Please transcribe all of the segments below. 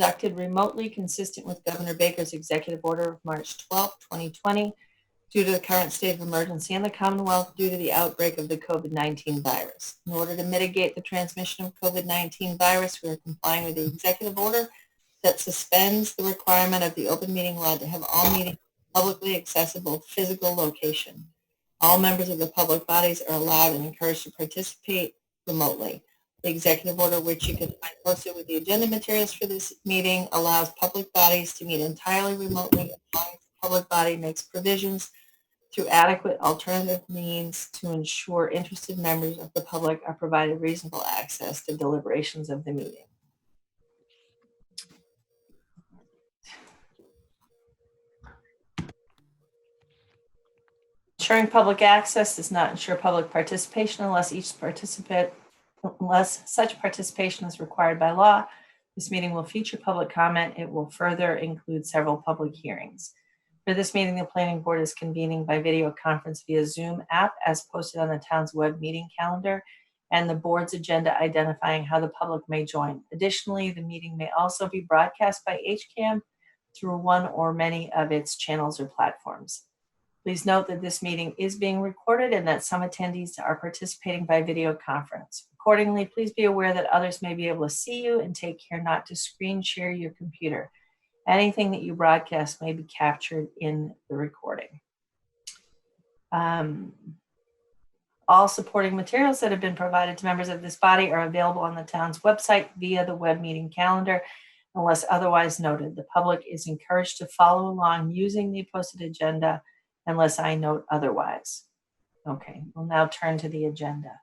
conducted remotely consistent with Governor Baker's executive order of March 12, 2020, due to the current state of emergency in the Commonwealth due to the outbreak of the COVID-19 virus. In order to mitigate the transmission of COVID-19 virus, we are complying with the executive order that suspends the requirement of the open meeting law to have all meetings publicly accessible physical location. All members of the public bodies are allowed and encouraged to participate remotely. The executive order, which you can find posted with the agenda materials for this meeting, allows public bodies to meet entirely remotely as long as the public body makes provisions through adequate alternative means to ensure interested members of the public are provided reasonable access to deliberations of the meeting. Ensuring public access does not ensure public participation unless such participation is required by law. This meeting will feature public comment. It will further include several public hearings. For this meeting, the planning board is convening by video conference via Zoom app as posted on the town's web meeting calendar and the board's agenda identifying how the public may join. Additionally, the meeting may also be broadcast by HCAM through one or many of its channels or platforms. Please note that this meeting is being recorded and that some attendees are participating by video conference. Accordingly, please be aware that others may be able to see you and take care not to screen share your computer. Anything that you broadcast may be captured in the recording. All supporting materials that have been provided to members of this body are available on the town's website via the web meeting calendar. Unless otherwise noted, the public is encouraged to follow along using the posted agenda unless I note otherwise. Okay, we'll now turn to the agenda.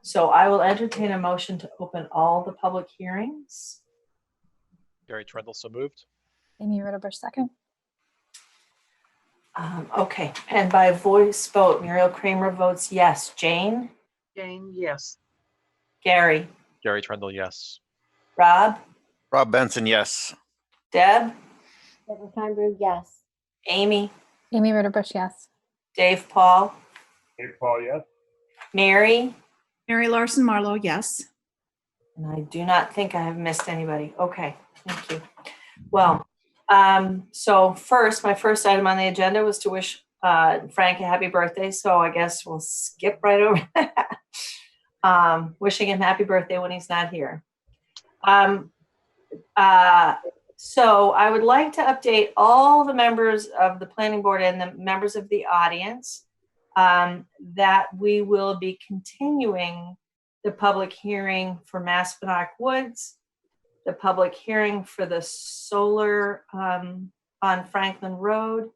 So I will entertain a motion to open all the public hearings. Gary Trendle, so moved. Amy Ritterbusch, second. Okay, and by voice vote, Muriel Kramer votes yes. Jane? Jane, yes. Gary? Gary Trendle, yes. Rob? Rob Benson, yes. Deb? Deborah Steinberg, yes. Amy? Amy Ritterbusch, yes. Dave Paul? Dave Paul, yes. Mary? Mary Larson Marlowe, yes. And I do not think I have missed anybody. Okay, thank you. Well, so my first item on the agenda was to wish Frank a happy birthday. So I guess we'll skip right over that. Wishing him happy birthday when he's not here. So I would like to update all the members of the planning board and the members of the audience that we will be continuing the public hearing for Maspinock Woods, the public hearing for the solar on Franklin Road,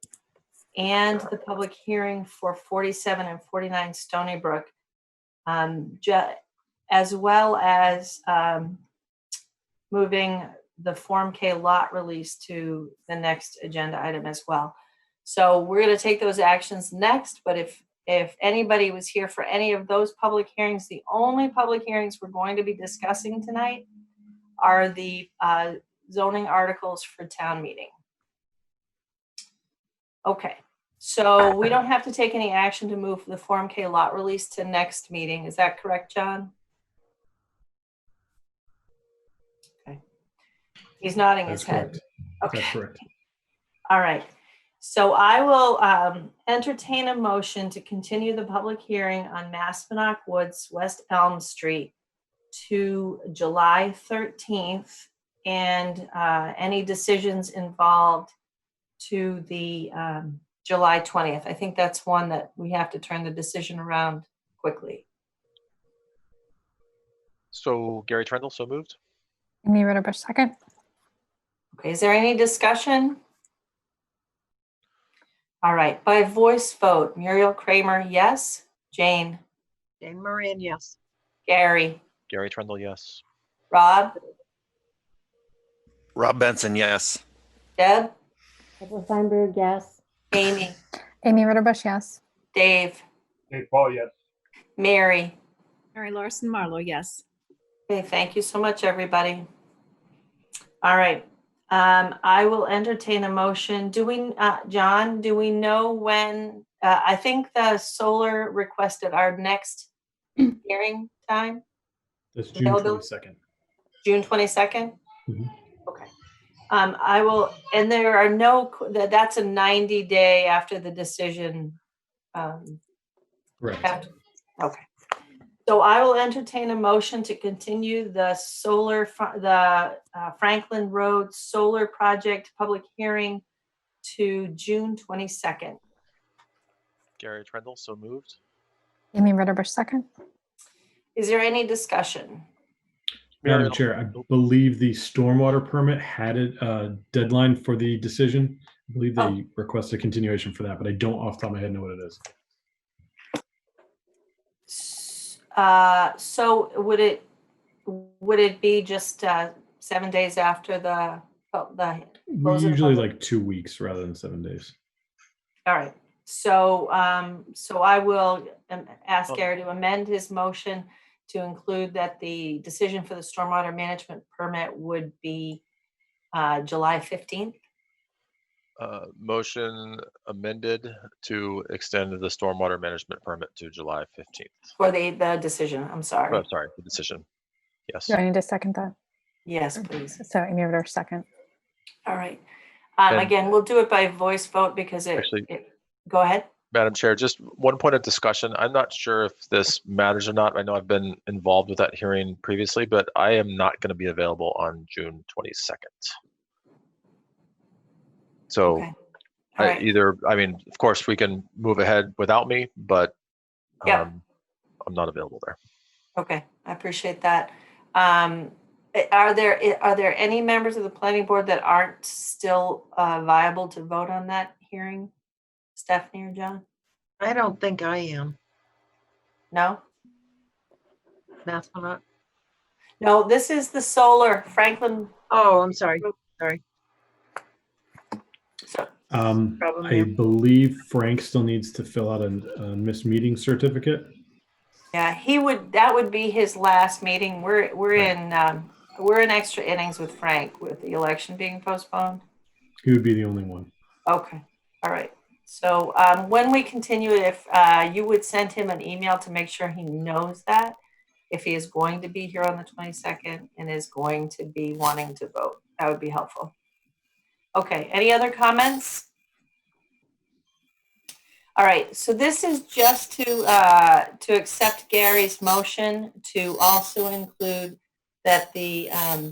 and the public hearing for 47 and 49 Stony Brook, as well as moving the Form K lot release to the next agenda item as well. So we're going to take those actions next, but if anybody was here for any of those public hearings, the only public hearings we're going to be discussing tonight are the zoning articles for town meeting. Okay, so we don't have to take any action to move the Form K lot release to next meeting. Is that correct, John? Okay. He's nodding his head. Correct. Okay. That's correct. All right. So I will entertain a motion to continue the public hearing on Maspinock Woods, West Elm Street to July 13th and any decisions involved to the July 20th. I think that's one that we have to turn the decision around quickly. So Gary Trendle, so moved. Amy Ritterbusch, second. Okay, is there any discussion? All right, by voice vote, Muriel Kramer, yes. Jane? Jane Moran, yes. Gary? Gary Trendle, yes. Rob? Rob Benson, yes. Deb? Deborah Steinberg, yes. Amy? Amy Ritterbusch, yes. Dave? Dave Paul, yes. Mary? Mary Larson Marlowe, yes. Okay, thank you so much, everybody. All right, I will entertain a motion. John, do we know when, I think the solar requested our next hearing time? That's June Available? 22nd. June 22nd? Mhm. Okay. I will, and there are that's a 90-day after the decision. Correct. Okay. So I will entertain a motion to continue the Franklin Road Solar Project public hearing to June 22nd. Gary Trendle, so moved. Amy Ritterbush, second. Is there any discussion? Madam Muriel- Chair, I believe the stormwater permit had a deadline for the decision. I believe they requested a continuation for that, but I don't off the top of my head know what it is. So would it be just 7 days after the close of the Usually public- like 2 weeks rather than 7 days. All right. So I will ask Gary to amend his motion to include that the decision for the stormwater management permit would be July 15th. Motion amended to extend the stormwater management permit to July 15th. For the decision, I'm sorry. Oh, sorry, the decision. Yes. Do I need to second that? Yes, please. So Amy Ritterbush, second. All right. And- Again, we'll do it by voice vote because Actually- go ahead. Madam Chair, just one point of discussion. I'm not sure if this matters or not. I know I've been involved with that hearing previously, but I am not going to be available on June 22nd. So Okay. All right. of course, we can move ahead without me, but Yeah. I'm not available there. Okay, I appreciate that. Are there any members of the planning board that aren't still viable to vote on that hearing? Stephanie or John? I don't think I am. No? That's not. No, this is the solar Franklin. Oh, I'm sorry. Problem I here. believe Frank still needs to fill out a missed meeting certificate. Yeah, that would be his last meeting. We're in extra innings with Frank with the election being postponed. He would be the only one. Okay, all right. So when we continue it, if you would send him an email to make sure he knows that, if he is going to be here on the 22nd and is going to be wanting to vote, that would be helpful. Okay, any other comments? All right, so this is just to accept Gary's motion to also include that the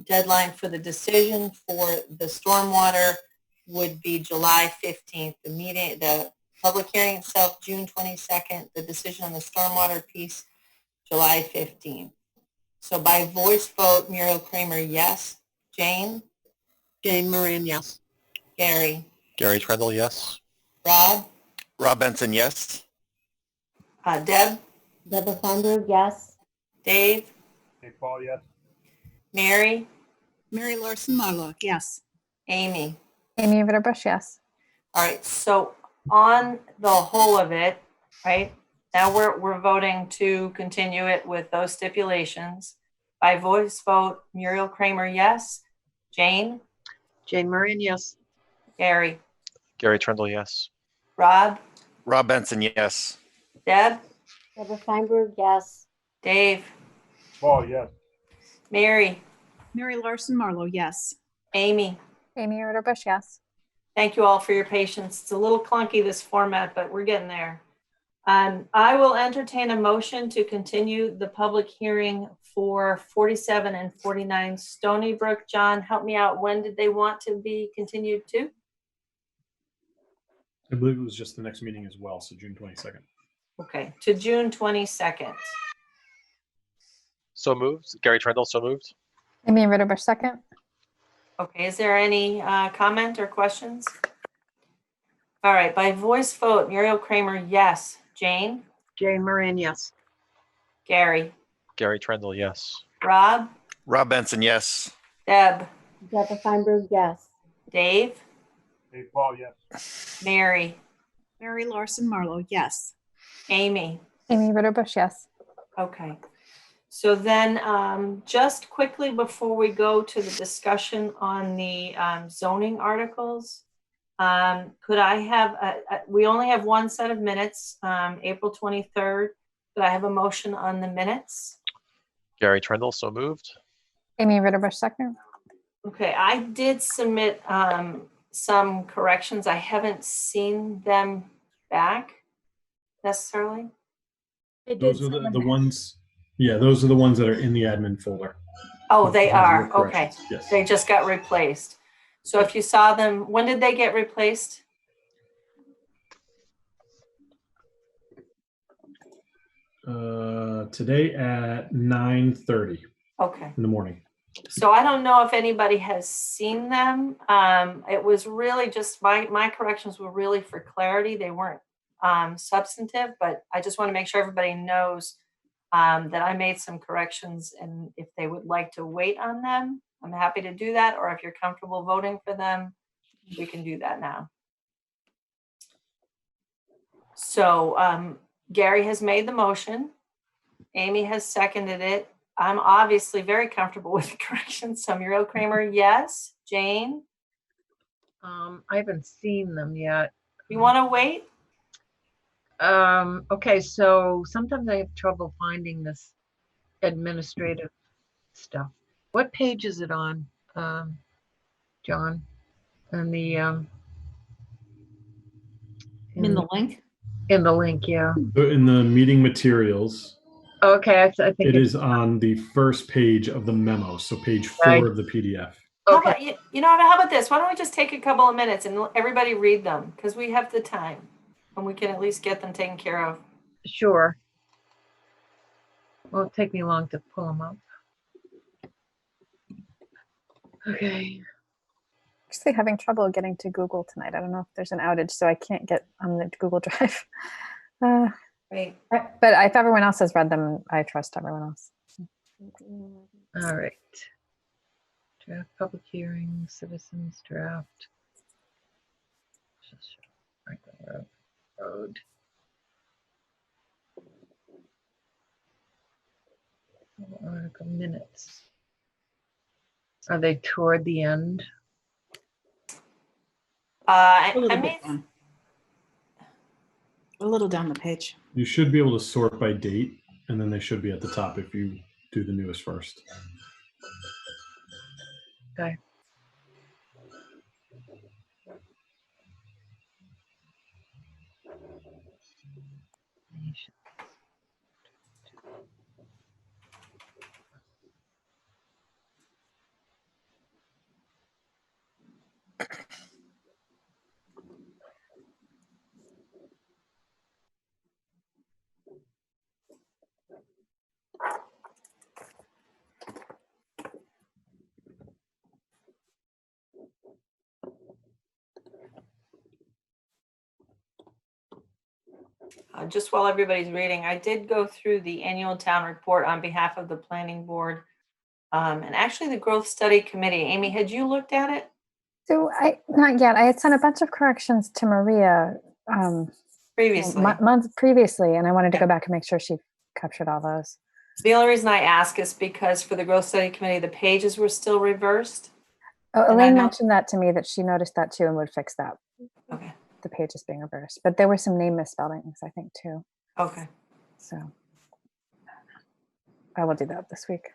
deadline for the decision for the stormwater would be July 15th. The public hearing itself, June 22nd, the decision on the stormwater piece, July 15th. So by voice vote, Muriel Kramer, yes. Jane? Jane Moran, yes. Gary? Gary Trendle, yes. Rob? Rob Benson, yes. Deb? Deborah Steinberg, yes. Dave? Dave Paul, yes. Mary? Mary Larson Marlowe, yes. Amy? Amy Ritterbush, yes. All right, so on the whole of it, right, now we're voting to continue it with those stipulations. By voice vote, Muriel Kramer, yes. Jane? Jane Moran, yes. Gary? Gary Trendle, yes. Rob? Rob Benson, yes. Deb? Deborah Steinberg, yes. Dave? Paul, yes. Mary? Mary Larson Marlowe, yes. Amy? Amy Ritterbush, yes. Thank you all for your patience. It's a little clunky, this format, but we're getting there. I will entertain a motion to continue the public hearing for 47 and 49 Stony Brook. John, help me out. When did they want to be continued to? I believe it was just the next meeting as well, so June 22nd. Okay, to June 22nd. So moved. Gary Trendle, so moved. Amy Ritterbush, second. Okay, is there any comment or questions? All right, by voice vote, Muriel Kramer, yes. Jane? Jane Moran, yes. Gary? Gary Trendle, yes. Rob? Rob Benson, yes. Deb? Deborah Steinberg, yes. Dave? Dave Paul, yes. Mary? Mary Larson Marlowe, yes. Amy? Amy Ritterbush, yes. Okay. So then, just quickly before we go to the discussion on the zoning articles, could I have, we only have one set of minutes, April 23rd. Could I have a motion on the minutes? Gary Trendle, so moved. Amy Ritterbush, second. Okay, I did submit some corrections. I haven't seen them back necessarily. Those are the ones, yeah, those are the ones that are in the admin folder. Oh, they Has your are, okay. corrections. Yes. They just got replaced. So if you saw them, when did they get replaced? Today at 9:30 Okay. in the morning. So I don't know if anybody has seen them. It was really just, my corrections were really for clarity. They weren't substantive, but I just want to make sure everybody knows that I made some corrections, and if they would like to wait on them, I'm happy to do that. Or if you're comfortable voting for them, we can do that now. So Gary has made the motion. Amy has seconded it. I'm obviously very comfortable with the corrections. So Muriel Kramer, yes. Jane, I haven't seen them yet. you want to wait? Okay, so sometimes I have trouble finding this administrative stuff. What page is it on, John? And the In the link? in the link, yeah. So in the meeting materials, Okay, I think it is on the first page of the memo, so page 4 Right. of the PDF. How Okay. about, you know, how about this? Why don't we just take a couple of minutes and everybody read them? Because we have the time and we can at least get them taken care of. Sure. Won't take me long to pull them up. Okay. Actually having trouble getting to Google tonight. I don't know if there's an outage, so I can't get on the Google Drive. Right. But if everyone else has read them, I trust everyone else. All right. Draft public hearing, citizens draft. Franklin Road. Article minutes. Are they toward the end? A little I bit made, down. A little down the page. You should be able to sort by date, and then they should be at the top if you do the newest first. Okay. just while everybody's reading, I did go through the annual town report on behalf of the planning board. And actually the growth study committee. Amy, had you looked at it So not yet. I had sent a bunch of corrections to Maria previously? months previously, and I wanted to Yeah. go back and make sure she captured all those. The only reason I ask is because for the growth study committee, the pages were still reversed. Oh, And I Elaine know- mentioned that to me, that she noticed that too and would fix that, Okay. the pages being reversed. But there were some name misspellings, I think, too. Okay. So I will do that this week.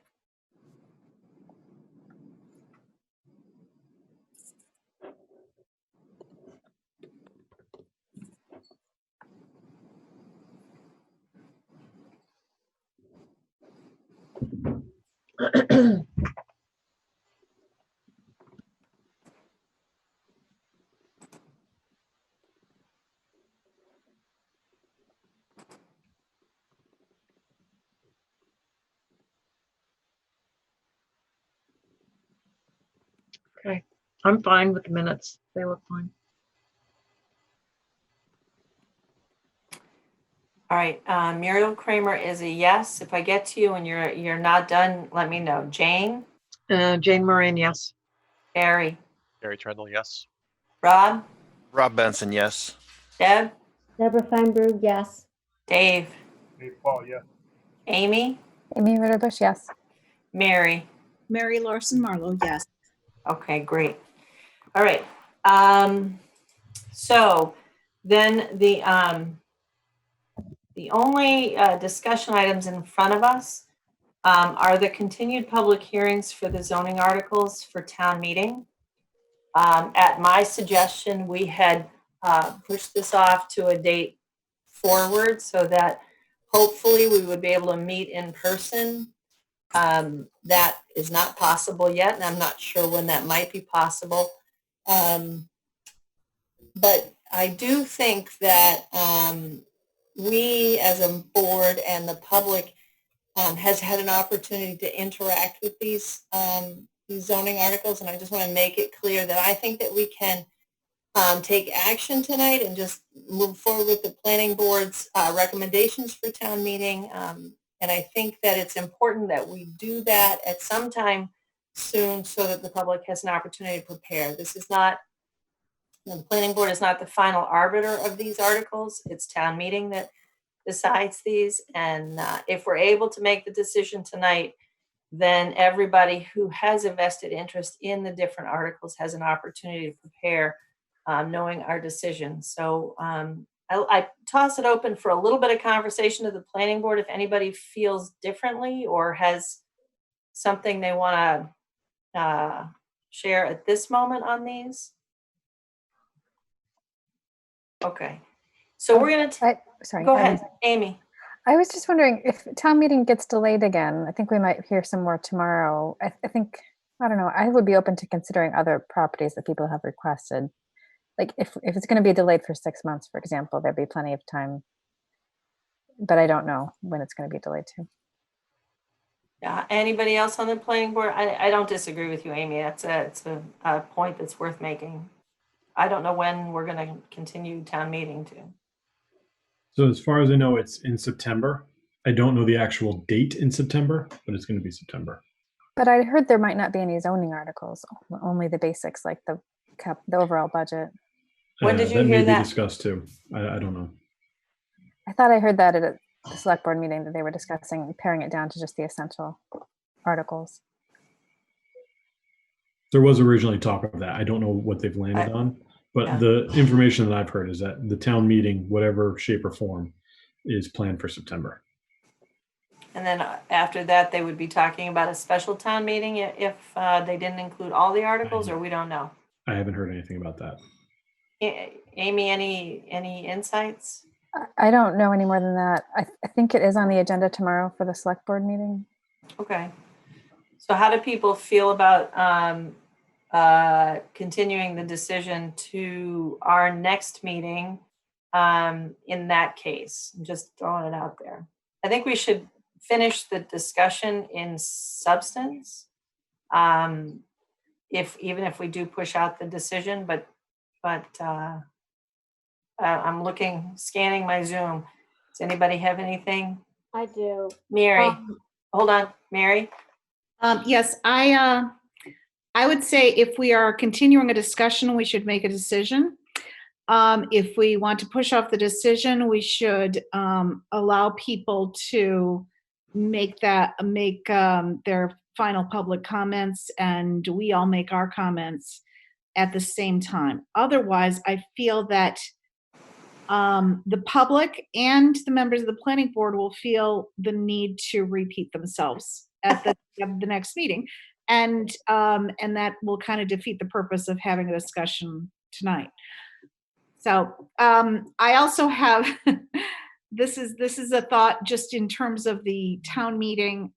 Okay, I'm fine with the minutes. They look fine. All right. Muriel Kramer is a yes. If I get to you and you're not done, let me know. Jane, Jane Moran, yes. Barry, Gary Trendle, yes. Rob, Rob Benson, yes. Deb, Deborah Feinberg, yes. Dave, Dave Paul, yes. Amy, Amy Ritterbush, yes. Mary. Mary Larson Marlowe, yes. Okay, great. All right. So then the only discussion items in front of us are the continued public hearings for the zoning articles for town meeting. At my suggestion, we had pushed this off to a date forward so that hopefully we would be able to meet in person. That is not possible yet, and I'm not sure when that might be possible. But I do think that we as a board and the public has had an opportunity to interact with these zoning articles, and I just want to make it clear that I think that we can take action tonight and just move forward with the planning board's recommendations for town meeting. And I think that it's important that we do that at some time soon so that the public has an opportunity to prepare. This is not, the planning board is not the final arbiter of these articles. It's town meeting that decides these. And if we're able to make the decision tonight, then everybody who has a vested interest in the different articles has an opportunity to prepare, knowing our decision. So I toss it open for a little bit of conversation to the planning board if anybody feels differently or has something they want to share at this moment on these. Okay, so we're going to Sorry. go ahead, Amy. I was just wondering if town meeting gets delayed again. I think we might hear some more tomorrow. I think, I don't know, I would be open to considering other properties that people have requested. Like if it's going to be delayed for 6 months, for example, there'd be plenty of time. But I don't know when it's going to be delayed to. Yeah, anybody else on the planning board? I don't disagree with you, Amy. It's a point that's worth making. I don't know when we're going to continue town meeting to. So as far as I know, it's in September. I don't know the actual date in September, but it's going to be September. But I heard there might not be any zoning articles, only the basics like the overall budget. When did you that hear may that? be discussed too. I don't know. I thought I heard that at the select board meeting that they were discussing paring it down to just the essential articles. There was originally talk of that. I don't know what they've landed on, but yeah. the information that I've heard is that the town meeting, whatever shape or form, is planned for September. And then after that, they would be talking about a special town meeting if they didn't include all the articles, or we don't know. I haven't heard anything about that. Amy, any insights? I don't know any more than that. I think it is on the agenda tomorrow for the select board meeting. Okay. So how do people feel about continuing the decision to our next meeting in that case? I'm just throwing it out there. I think we should finish the discussion in substance. Even if we do push out the decision, but I'm scanning my Zoom. Does anybody have anything? I do. Mary, hold on, Mary. Yes, I would say if we are continuing a discussion, we should make a decision. If we want to push off the decision, we should allow people to make their final public comments, and we all make our comments at the same time. Otherwise, I feel that the public and the members of the planning board will feel the need to repeat themselves at the next meeting, and that will kind of defeat the purpose of having a discussion tonight. So I also have this is a thought just in terms of the town meeting.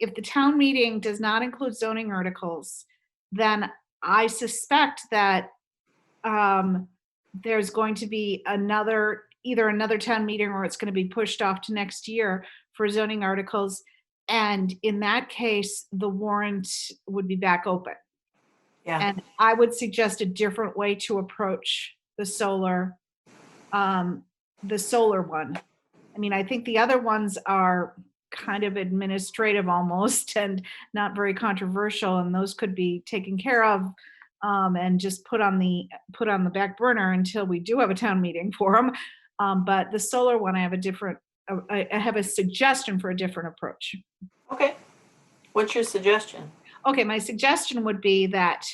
If the town meeting does not include zoning articles, then I suspect that there's going to be either another town meeting or it's going to be pushed off to next year for zoning articles. And in that case, the warrant would be back open. Yeah. And I would suggest a different way to approach the solar one. I mean, I think the other ones are kind of administrative almost and not very controversial, and those could be taken care of and just put on the back burner until we do have a town meeting for them. But the solar one, I have a suggestion for a different approach. Okay. What's your suggestion? Okay, my suggestion would be that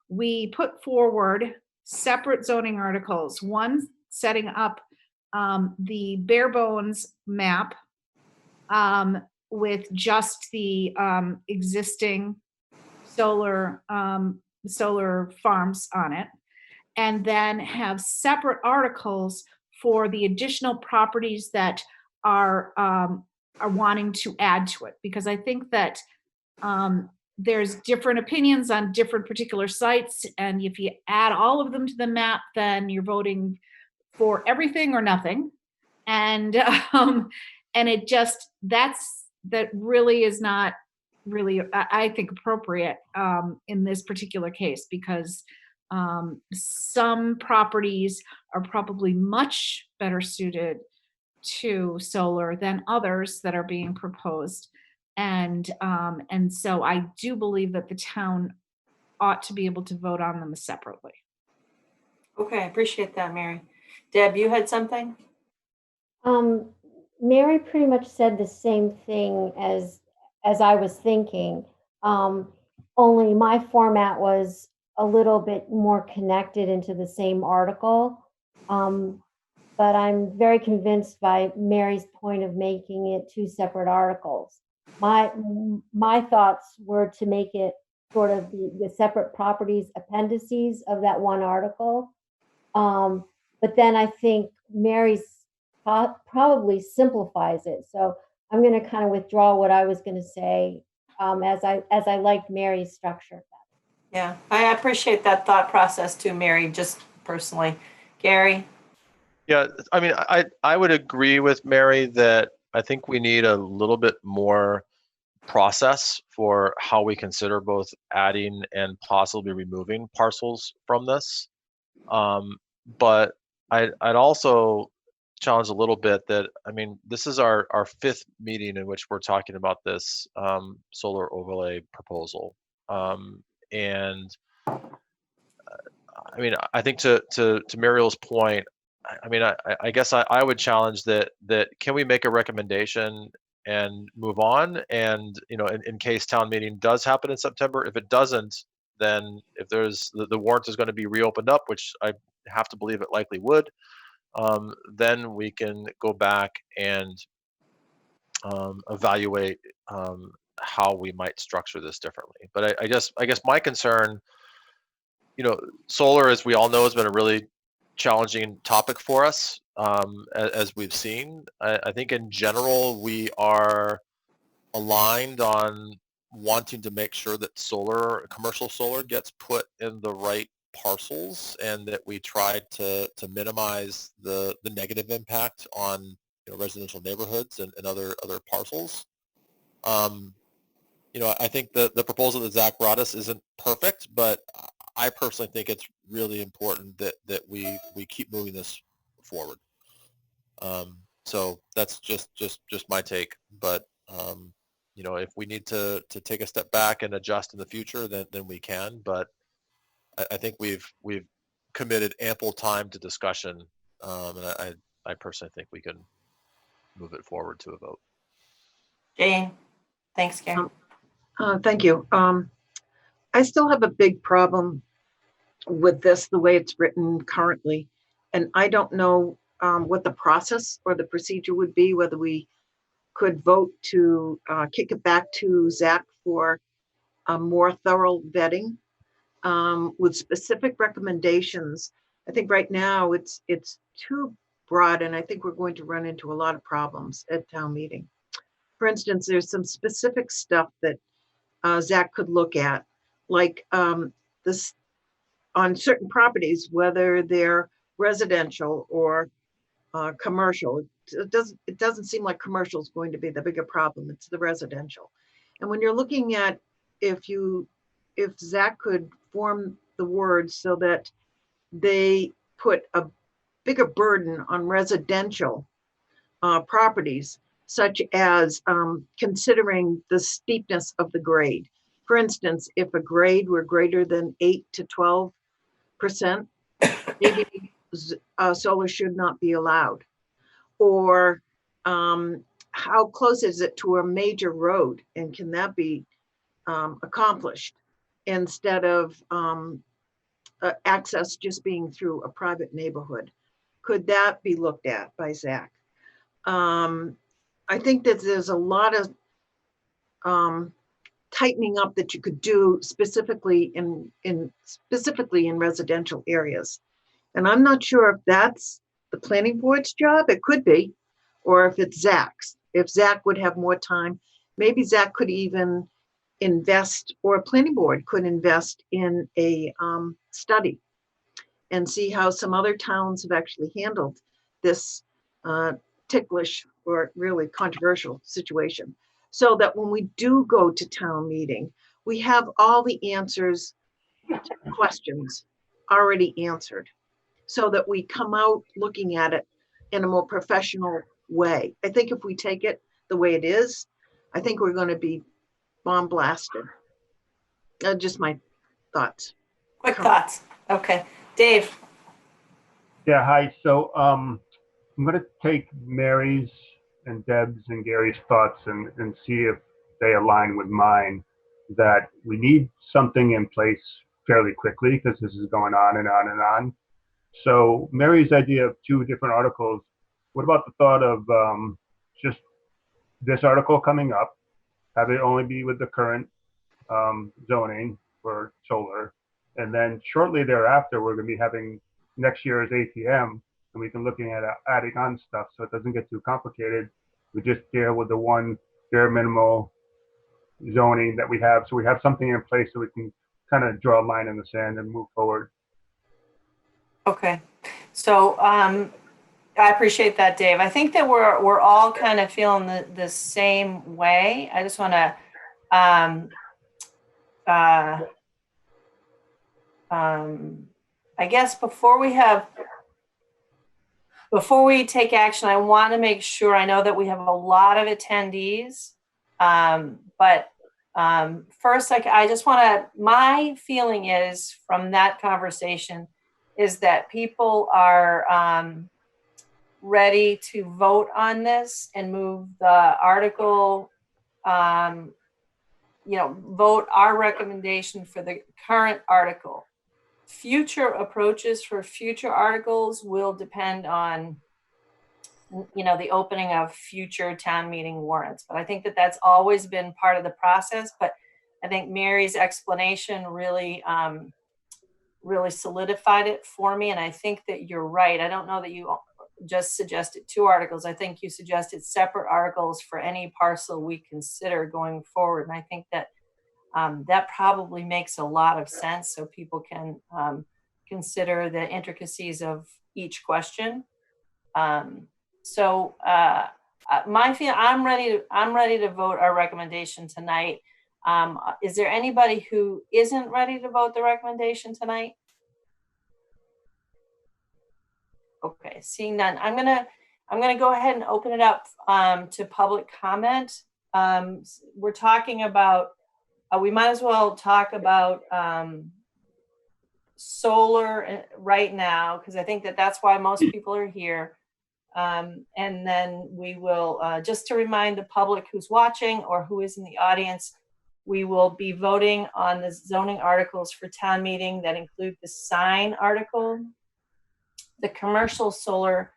we put forward separate zoning articles, one setting up the bare bones map with just the existing solar farms on it, and then have separate articles for the additional properties that are wanting to add to it. Because I think that there's different opinions on different particular sites, and if you add all of them to the map, then you're voting for everything or nothing. And it just, that really is not really, I think, appropriate in this particular case, because some properties are probably much better suited to solar than others that are being proposed. And so I do believe that the town ought to be able to vote on them separately. Okay, I appreciate that, Mary. Deb, you had something? Mary pretty much said the same thing as I was thinking. Only my format was a little bit more connected into the same article. But I'm very convinced by Mary's point of making it two separate articles. My thoughts were to make it sort of the separate properties appendices of that one article. But then I think Mary's probably simplifies it. So I'm going to kind of withdraw what I was going to say, as I liked Mary's structure. Yeah, I appreciate that thought process too, Mary, just personally. Gary? Yeah, I mean, I would agree with Mary that I think we need a little bit more process for how we consider both adding and possibly removing parcels from this. But I'd also challenge a little bit that, I mean, this is our fifth meeting in which we're talking about this solar overlay proposal. And I mean, I think to Muriel's point, I mean, I guess I would challenge that can we make a recommendation and move on? And, you know, in case town meeting does happen in September, if it doesn't, then if there's the warrant is going to be reopened up, which I have to believe it likely would, then we can go back and evaluate how we might structure this differently. But I guess my concern, you know, solar, as we all know, has been a really challenging topic for us, as we've seen. I think in general we are aligned on wanting to make sure that commercial solar gets put in the right parcels, and that we try to minimize the negative impact on, you know, residential neighborhoods and other parcels. You know, I think the proposal that Zach brought us isn't perfect, but I personally think it's really important that we keep moving this forward. So that's just my take. But you know, if we need to take a step back and adjust in the future, then we can. But I think we've committed ample time to discussion, and I personally think we can move it forward to a vote. Jane? Thanks, Gary. Thank you. I still have a big problem with this, the way it's written currently. And I don't know what the process or the procedure would be, whether we could vote to kick it back to Zach for a more thorough vetting with specific recommendations. I think right now it's too broad, and I think we're going to run into a lot of problems at town meeting. For instance, there's some specific stuff that Zach could look at, like this on certain properties, whether they're residential or commercial. It doesn't seem like commercial is going to be the bigger problem. It's the residential. And when you're looking at if Zach could form the words so that they put a bigger burden on residential properties, such as considering the steepness of the grade. For instance, if a grade were greater than 8 to 12%, maybe solar should not be allowed. Or how close is it to a major road, and can that be accomplished instead of access just being through a private neighborhood? Could that be looked at by Zach? I think that there's a lot of tightening up that you could do specifically in residential areas. And I'm not sure if that's the planning board's job. It could be, or if it's Zach's. If Zach would have more time, maybe Zach could even invest, or a planning board could invest in a study and see how some other towns have actually handled this ticklish or really controversial situation. So that when we do go to town meeting, we have all the answers to questions already answered, so that we come out looking at it in a more professional way. I think if we take it the way it is, I think we're going to be bomb blasted. Just my thoughts. Quick thoughts. Okay. Dave. Yeah, hi. So I'm going to take Mary's and Deb's and Gary's thoughts and see if they align with mine, that we need something in place fairly quickly because this is going on and on and on. So Mary's idea of 2 different articles, what about the thought of just this article coming up, have it only be with the current zoning for solar, and then shortly thereafter, we're going to be having next year's ATM, and we can looking at adding on stuff so it doesn't get too complicated. We just deal with the one bare minimal zoning that we have, so we have something in place so we can kind of draw a line in the sand and move forward. Okay. So I appreciate that, Dave. I think that we're all kind of feeling the same way. I just want to I guess before we take action, I want to make sure, I know that we have a lot of attendees, but first, I just want to, my feeling is from that conversation is that people are ready to vote on this and move the article, vote our recommendation for the current article. Future approaches for future articles will depend on, the opening of future town meeting warrants. But I think that that's always been part of the process. But I think Mary's explanation really, really solidified it for me. And I think that you're right. I don't know that you just suggested 2 articles. I think you suggested separate articles for any parcel we consider going forward. And I think that that probably makes a lot of sense, so people can consider the intricacies of each question. My feeling, I'm ready to vote our recommendation tonight. Is there anybody who isn't ready to vote the recommendation tonight? Okay, seeing none, I'm gonna go ahead and open it up to public comment. We're talking about. We might as well talk about solar right now, because I think that that's why most people are here. And then we will, just to remind the public who's watching or who is in the audience, we will be voting on the zoning articles for town meeting that include the sign article, the commercial solar,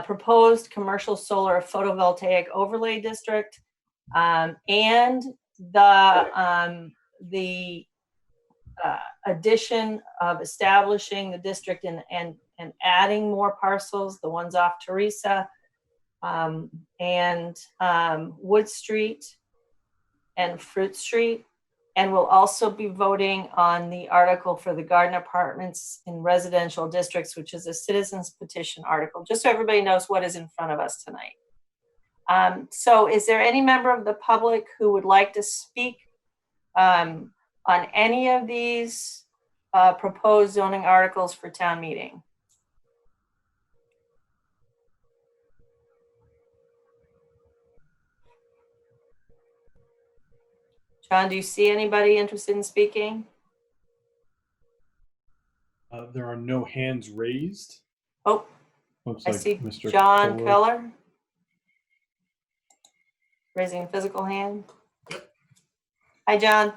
proposed commercial solar photovoltaic overlay district, and the addition of establishing the district and adding more parcels, the ones off Teresa, and Wood Street and Fruit Street. And we'll also be voting on the article for the garden apartments in residential districts, which is a citizens petition article, just so everybody knows what is in front of us tonight. So is there any member of the public who would like to speak on any of these proposed zoning articles for town meeting? John, do you see anybody interested in speaking? There are no hands raised. Oh, Looks I like see Mr. John Kohler. Keller raising a physical hand. Hi, John.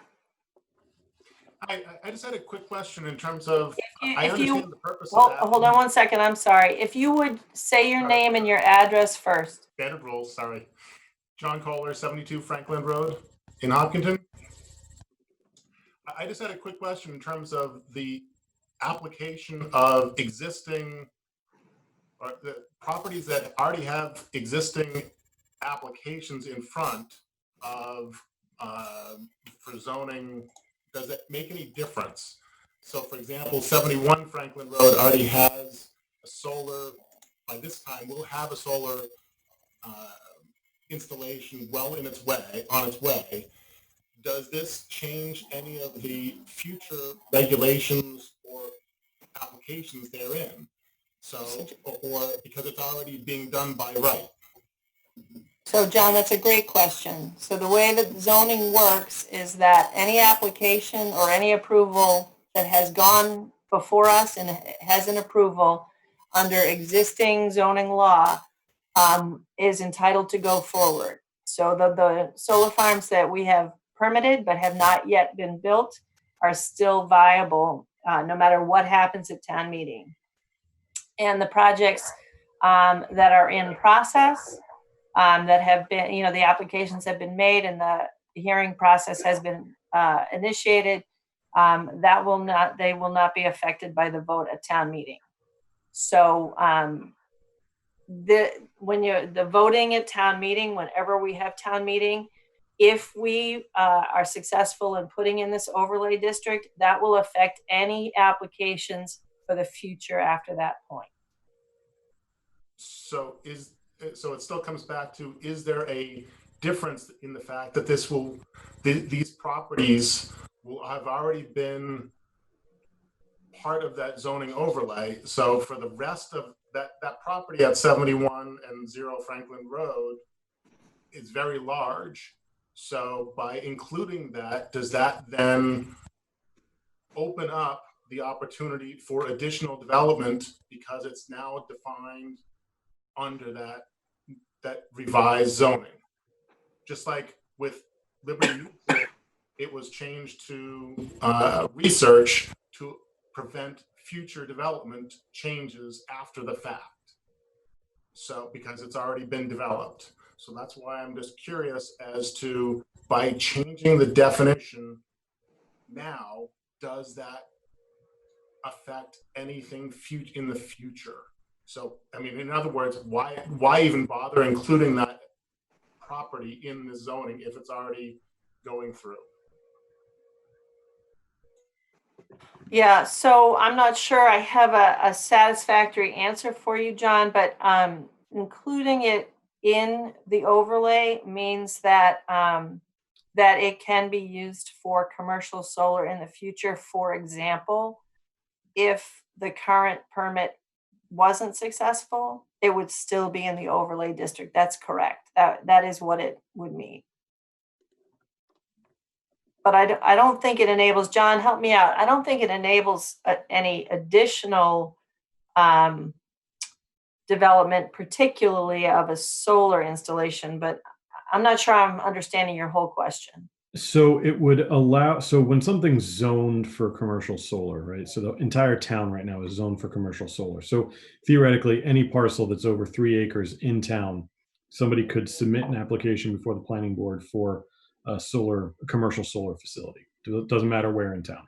I just had a quick question in terms of, I If you, understand the purpose of that. hold on one second, I'm sorry. If you would say your Sorry. name and your address first. Standard rules, sorry. John Kohler, 72 Franklin Road. in Hopkinton. I just had a quick question in terms of the application of existing or the properties that already have existing applications in front of for zoning. Does it make any difference? So for example, 71 Franklin Road already has a solar, by this time will have a solar installation well in its way, on its way. Does this change any of the future regulations or applications therein? So, or because it's already being done by right? So John, that's a great question. So the way that zoning works is that any application or any approval that has gone before us and has an approval under existing zoning law is entitled to go forward. So the solar farms that we have permitted but have not yet been built are still viable no matter what happens at town meeting. And the projects that are in process that have been, the applications have been made and the hearing process has been initiated, they will not be affected by the vote at town meeting. So the voting at town meeting, whenever we have town meeting, if we are successful in putting in this overlay district, that will affect any applications for the future after that point. So it still comes back to, is there a difference in the fact that these properties will have already been part of that zoning overlay? So for the rest of that property at 71 and 0 Franklin Road is very large. So by including that, does that then open up the opportunity for additional development because it's now defined under that revised zoning? Just like with Liberty Mutual, it was changed to research to prevent future development changes after the fact. So because it's already been developed. So that's why I'm just curious as to, by changing the definition now, does that affect anything in the future? So, I mean, in other words, why even bother including that property in the zoning if it's already going through? Yeah, so I'm not sure I have a satisfactory answer for you, John, but including it in the overlay means that that it can be used for commercial solar in the future. For example, if the current permit wasn't successful, it would still be in the overlay district. That's correct. That is what it would mean. But I don't think it enables, John, help me out. I don't think it enables any additional development, particularly of a solar installation, but I'm not sure I'm understanding your whole question. So it would allow, so when something's zoned for commercial solar, right? So the entire town right now is zoned for commercial solar. So theoretically, any parcel that's over 3 acres in town, somebody could submit an application before the planning board for a commercial solar facility. It doesn't matter where in town.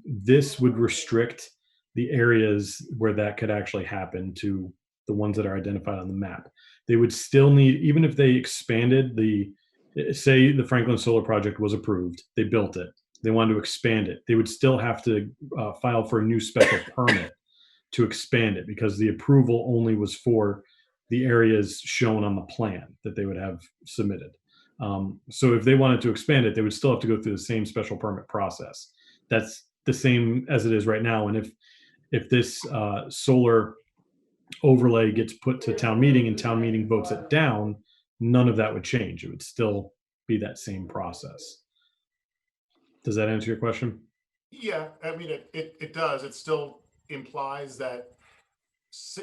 This would restrict the areas where that could actually happen to the ones that are identified on the map. They would still need, even if they expanded say the Franklin Solar Project was approved, they built it, they wanted to expand it, they would still have to file for a new special permit to expand it because the approval only was for the areas shown on the plan that they would have submitted. So if they wanted to expand it, they would still have to go through the same special permit process. That's the same as it is right now. And if this solar overlay gets put to town meeting and town meeting votes it down, none of that would change. It would still be that same process. Does that answer your question? Yeah, I mean, it does. It still implies that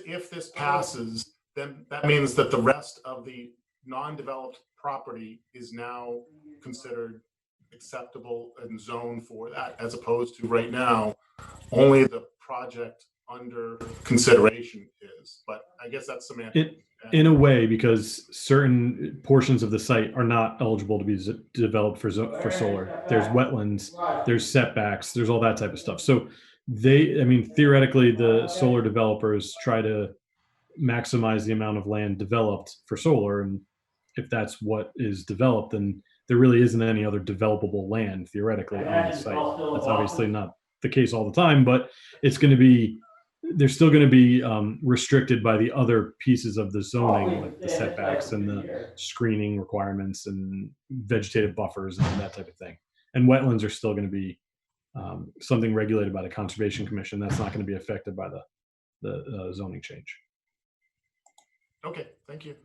if this passes, then that means that the rest of the non-developed property is now considered acceptable and zoned for that, as opposed to right now, only the project under consideration is. But I guess that's semantic. in a way, because certain portions of the site are not eligible to be developed for solar. There's wetlands, there's setbacks, there's all that type of stuff. So I mean, theoretically, the solar developers try to maximize the amount of land developed for solar, and if that's what is developed, then there really isn't any other developable land theoretically on the site. That's obviously not the case all the time, but it's going to be, they're still going to be restricted by the other pieces of the zoning, like the setbacks and the screening requirements and vegetative buffers and that type of thing. And wetlands are still going to be something regulated by the Conservation Commission. That's not going to be affected by the zoning change. Okay, thank you.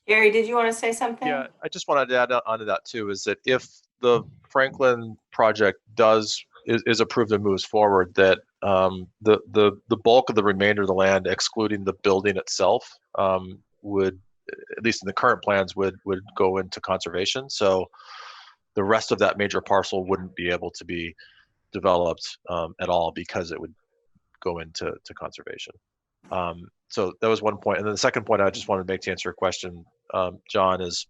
Gary, did you want to say something? Yeah, I just wanted to add onto that too, is that if the Franklin project is approved and moves forward, that the bulk of the remainder of the land, excluding the building itself, would, at least in the current plans, would go into conservation. So the rest of that major parcel wouldn't be able to be developed at all, because it would go into conservation. So that was one point. And then the second point I just wanted to make to answer your question, John, is,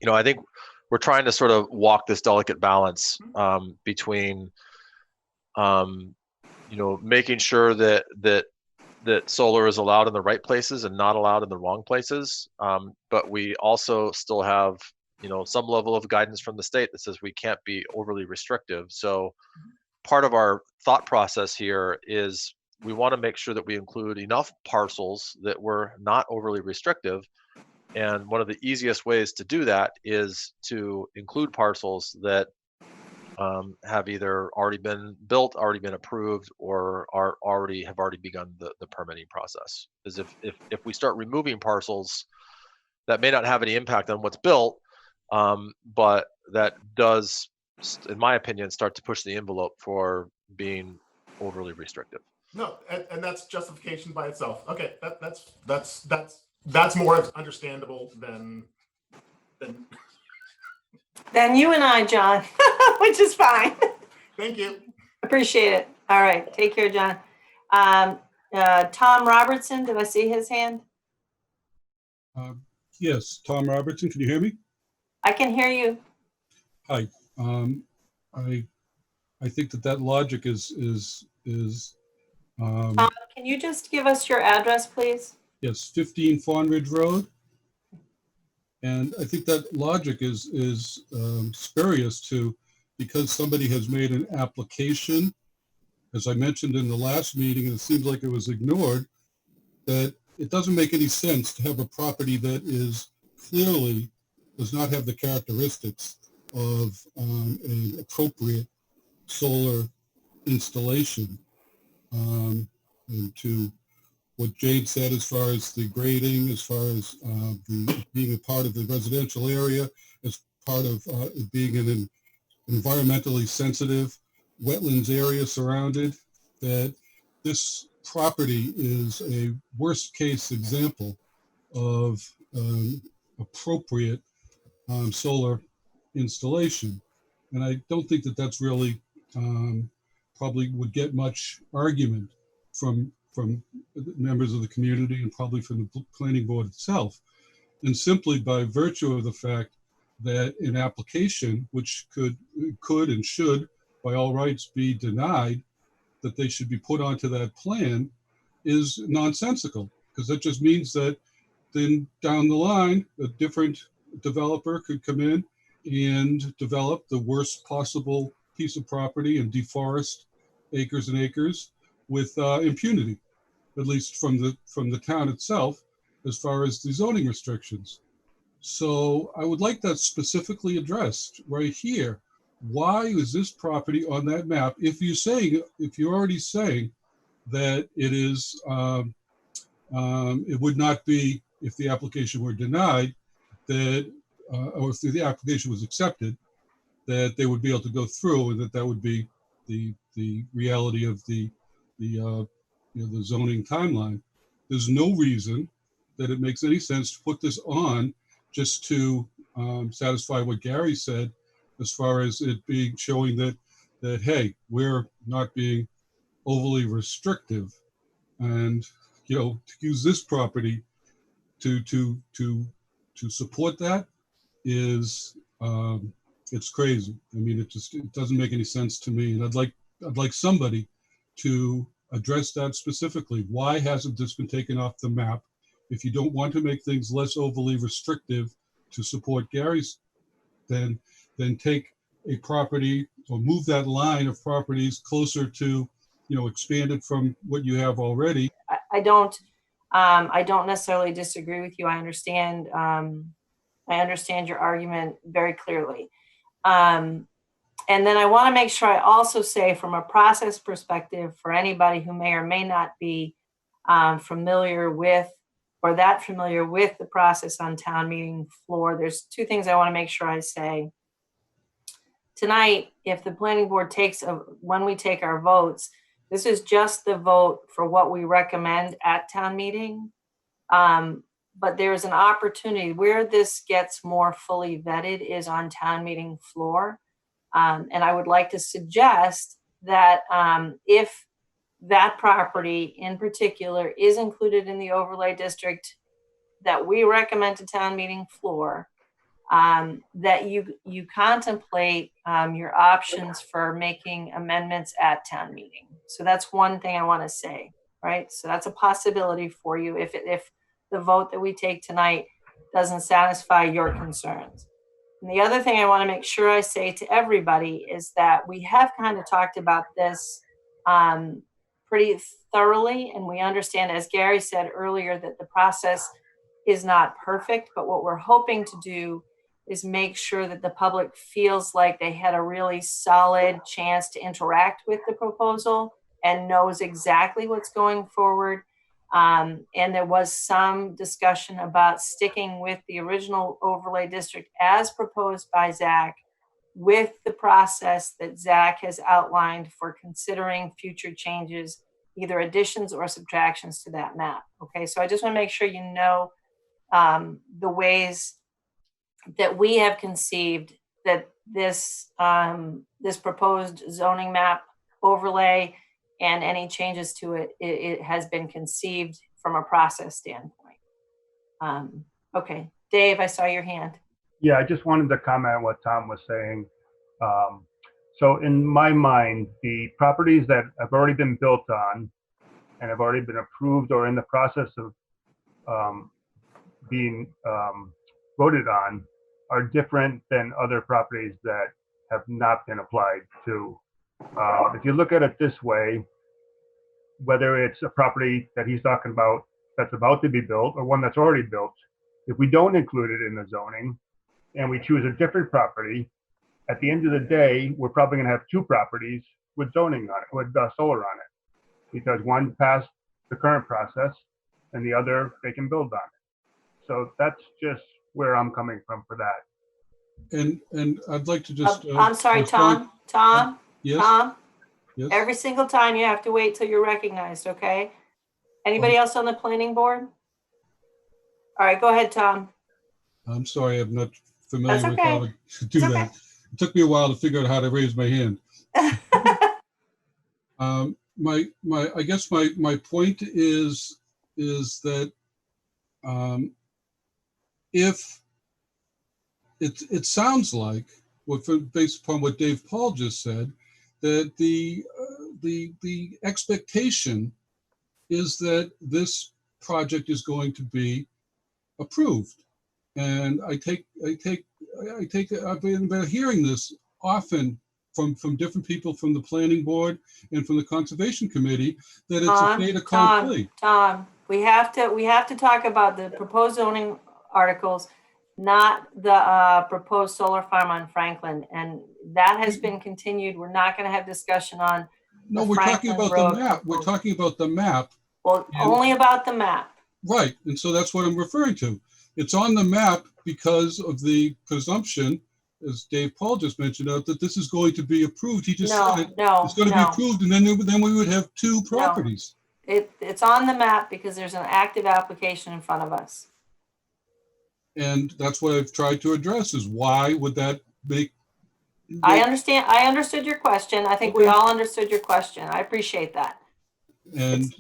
I think we're trying to sort of walk this delicate balance between, making sure that solar is allowed in the right places and not allowed in the wrong places. But we also still have, some level of guidance from the state that says we can't be overly restrictive. So part of our thought process here is we want to make sure that we include enough parcels that we're not overly restrictive. And one of the easiest ways to do that is to include parcels that have either already been built, already been approved, or have already begun the permitting process. Because if we start removing parcels, that may not have any impact on what's built, but that does, in my opinion, start to push the envelope for being overly restrictive. No, and that's justification by itself. Okay, that's more understandable than You and I, John, which is fine. Thank you. Appreciate it. All right, take care, John. Tom Robertson, do I see his hand? Yes, Tom Robertson. Can you hear me? I can hear you. Hi. I think that logic is Tom, can you just give us your address, please? yes, 15 Fawn Ridge Road. And I think that logic is spurious to, because somebody has made an application, as I mentioned in the last meeting, and it seems like it was ignored, that it doesn't make any sense to have a property that is clearly does not have the characteristics of an appropriate solar installation. And to what Jade said, as far as the grading, as far as being a part of the residential area, as part of it being an environmentally sensitive wetlands area surrounded, that this property is a worst case example of appropriate solar installation. And I don't think that that's really probably would get much argument from members of the community and probably from the planning board itself. And simply by virtue of the fact that an application, which could and should by all rights be denied, that they should be put onto that plan, is nonsensical, because that just means that then down the line, a different developer could come in and develop the worst possible piece of property and deforest acres and acres with impunity, at least from the town itself, as far as the zoning restrictions. So I would like that specifically addressed right here. Why is this property on that map? If you're already saying that it is, it would not be, if the application were denied, that, or if the application was accepted, that they would be able to go through, and that would be the reality of the zoning timeline. There's no reason that it makes any sense to put this on just to satisfy what Gary said, as far as it being showing that hey, we're not being overly restrictive, and to use this property to support that is, it's crazy. I mean, it doesn't make any sense to me. And I'd like somebody to address that specifically. Why hasn't this been taken off the map? If you don't want to make things less overly restrictive to support Gary's, then take a property or move that line of properties closer to, expand it from what you have already. I don't necessarily disagree with you. I understand your argument very clearly. And then I want to make sure I also say, from a process perspective, for anybody who may or may not be familiar with the process on town meeting floor, there's two things I want to make sure I say. Tonight, if the planning board when we take our votes, this is just the vote for what we recommend at town meeting. But there's an opportunity where this gets more fully vetted is on town meeting floor. And I would like to suggest that if that property in particular is included in the overlay district that we recommend to town meeting floor, that you contemplate your options for making amendments at town meeting. So that's one thing I want to say, right? So that's a possibility for you if the vote that we take tonight doesn't satisfy your concerns. And the other thing I want to make sure I say to everybody is that we have kind of talked about this pretty thoroughly, and we understand, as Gary said earlier, that the process is not perfect, but what we're hoping to do is make sure that the public feels like they had a really solid chance to interact with the proposal and knows exactly what's going forward. And there was some discussion about sticking with the original overlay district as proposed by Zach, with the process that Zach has outlined for considering future changes, either additions or subtractions to that map. Okay, so I just want to make sure you know the ways that we have conceived that this proposed zoning map overlay and any changes to it has been conceived from a process standpoint. Okay, Dave, I saw your hand. Yeah, I just wanted to comment on what Tom was saying. So in my mind, the properties that have already been built on and have already been approved or in the process of being voted on are different than other properties that have not been applied to. If you look at it this way, whether it's a property that he's talking about that's about to be built or one that's already built, if we don't include it in the zoning and we choose a different property, at the end of the day, we're probably going to have two properties with zoning on it, with solar on it, because one passed the current process and the other they can build on it. So that's just where I'm coming from for that. And I'd like to just. I'm sorry, Tom. Yes. Tom. Yes. Every single time you have to wait till you're recognized, okay? Anybody else on the planning board? All right, go ahead, Tom. I'm sorry, I'm not familiar That's with okay. how to do It's that. okay. It took me a while to figure out how to raise my hand. I guess my point is that if it sounds like, based upon what Dave Paul just said, that the expectation is that this project is going to be approved, and I've been hearing this often from different people from the planning board and from the conservation committee that it's a fait accompli. Tom, we have to talk about the proposed zoning articles, not the proposed solar farm on Franklin, and that has been continued. We're not going to have discussion on. No, we're talking about the map. We're talking about the map. Well, only about the map. Right, and so that's what I'm referring to. It's on the map because of the presumption, as Dave Paul just mentioned out, that this is going to be approved. He just said it. It's going to be approved, and then we would have two properties. It's on the map because there's an active application in front of us. And that's what I've tried to address, is why would that make... I understand. I understood your question. I think we all understood your question. I appreciate that. And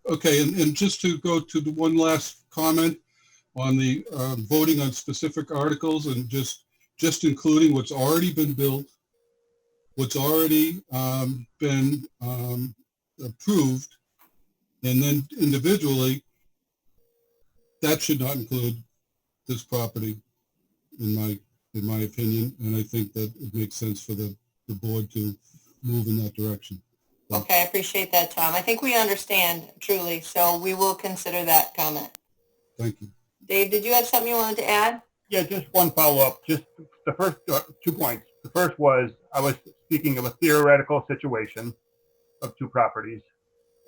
Okay, and just to go to the one last comment on the voting on specific articles and just including what's already been built, what's already been approved, and then individually, that should not include this property, in my opinion, and I think that it makes sense for the board to move in that direction. Okay, I appreciate that, Tom. I think we understand truly, so we will consider that comment. Thank you. Dave, did you have something you wanted to add? Yeah, just one follow-up, just the first 2 points. The first was, I was speaking of a theoretical situation of 2 properties.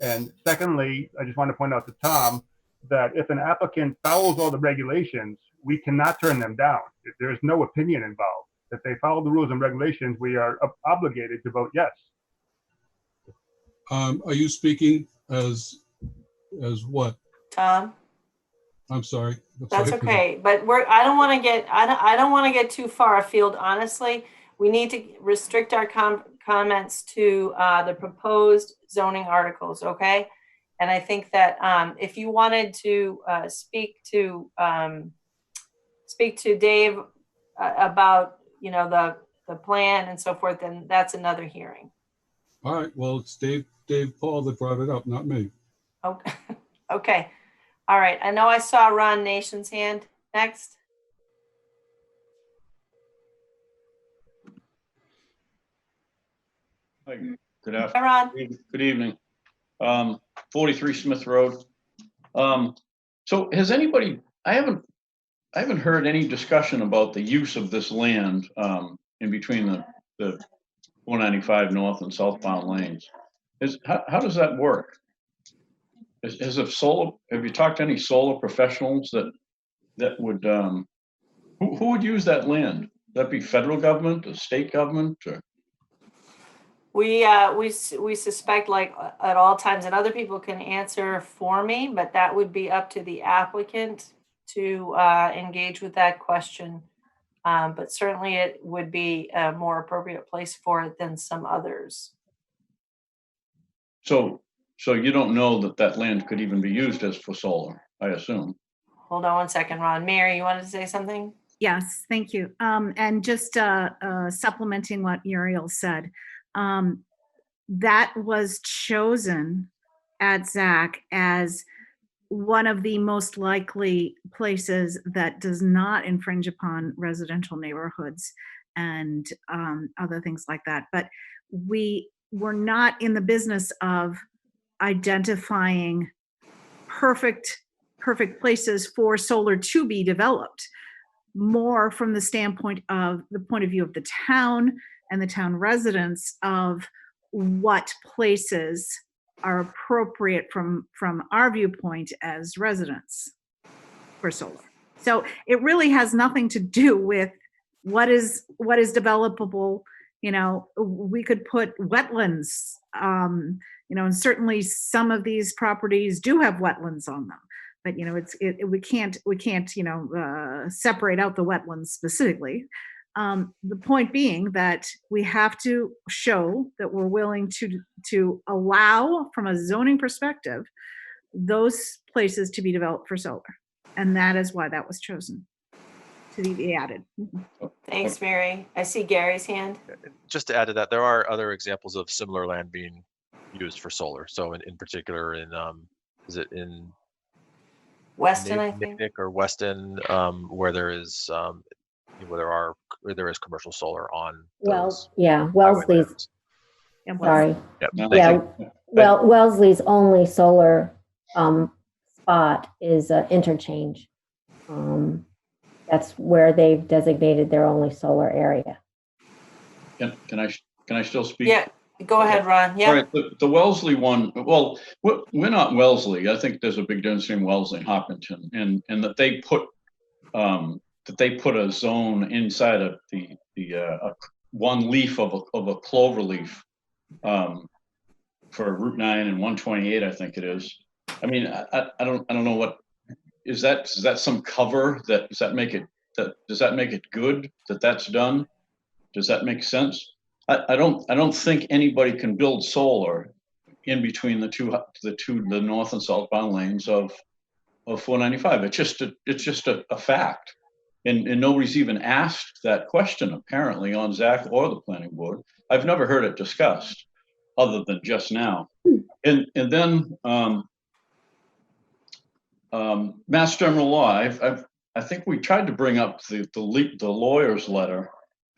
And secondly, I just want to point out to Tom that if an applicant follows all the regulations, we cannot turn them down. If there's no opinion involved. If they follow the rules and regulations, we are obligated to vote yes. Are you speaking as what? Tom? I'm sorry. That's okay, but I don't want to get too far afield, honestly. We need to restrict our comments to the proposed zoning articles, okay? And I think that if you wanted to speak to Dave about, the plan and so forth, then that's another hearing. All right, well, it's Dave Paul that brought it up, not me. Okay. Okay. All right. I know I saw Ron Nation's hand next. Hi, good Hi, afternoon. Ron. Good evening. 43 Smith Road. So has anybody, I haven't heard any discussion about the use of this land in between the 495 north and southbound lanes. How does that work? Have you talked to any solar professionals that would, who would use that land? Would that be federal government or state government or? We suspect, like at all times, and other people can answer for me, but that would be up to the applicant to engage with that question. But certainly it would be a more appropriate place for it than some others. So you don't know that land could even be used as for solar, I assume. Hold on one second, Ron. Mary, you wanted to say something? Yes, thank you. And just supplementing what Uriel said, that was chosen at ZAC as one of the most likely places that does not infringe upon residential neighborhoods and other things like that. But we were not in the business of identifying perfect places for solar to be developed, more from the standpoint of the point of view of the town and the town residents of what places are appropriate from our viewpoint as residents for solar. So it really has nothing to do with what is developable. We could put wetlands, and certainly some of these properties do have wetlands on them, but we can't separate out the wetlands specifically. The point being that we have to show that we're willing to allow, from a zoning perspective, those places to be developed for solar. And that is why that was chosen to be added. Thanks, Mary. I see Gary's hand. Just to add to that, there are other examples of similar land being used for solar. So in particular is it in Weston, I think. Nick or Weston, where there is commercial solar on those Wellesley's. Sorry. Yeah. Well, Wellesley's only solar spot is interchange. That's where they've designated their only solar area. Can I still speak? Yeah, go ahead, Ron. Yeah. All right, the Wellesley one. Well, we're not Wellesley. I think there's a big difference between Wellesley and Hopkinton, and that they put a zone inside of the one leaf of a clover leaf for Route 9 and 128, I think it is. I mean, I don't know what is that. Is that some cover? Does that make it good that that's done? Does that make sense? I don't think anybody can build solar in between the north and southbound lanes of 495. It's just a fact. And nobody's even asked that question apparently on Zach or the planning board. I've never heard it discussed other than just now. And then Mass General Law, I think we tried to bring up the lawyer's letter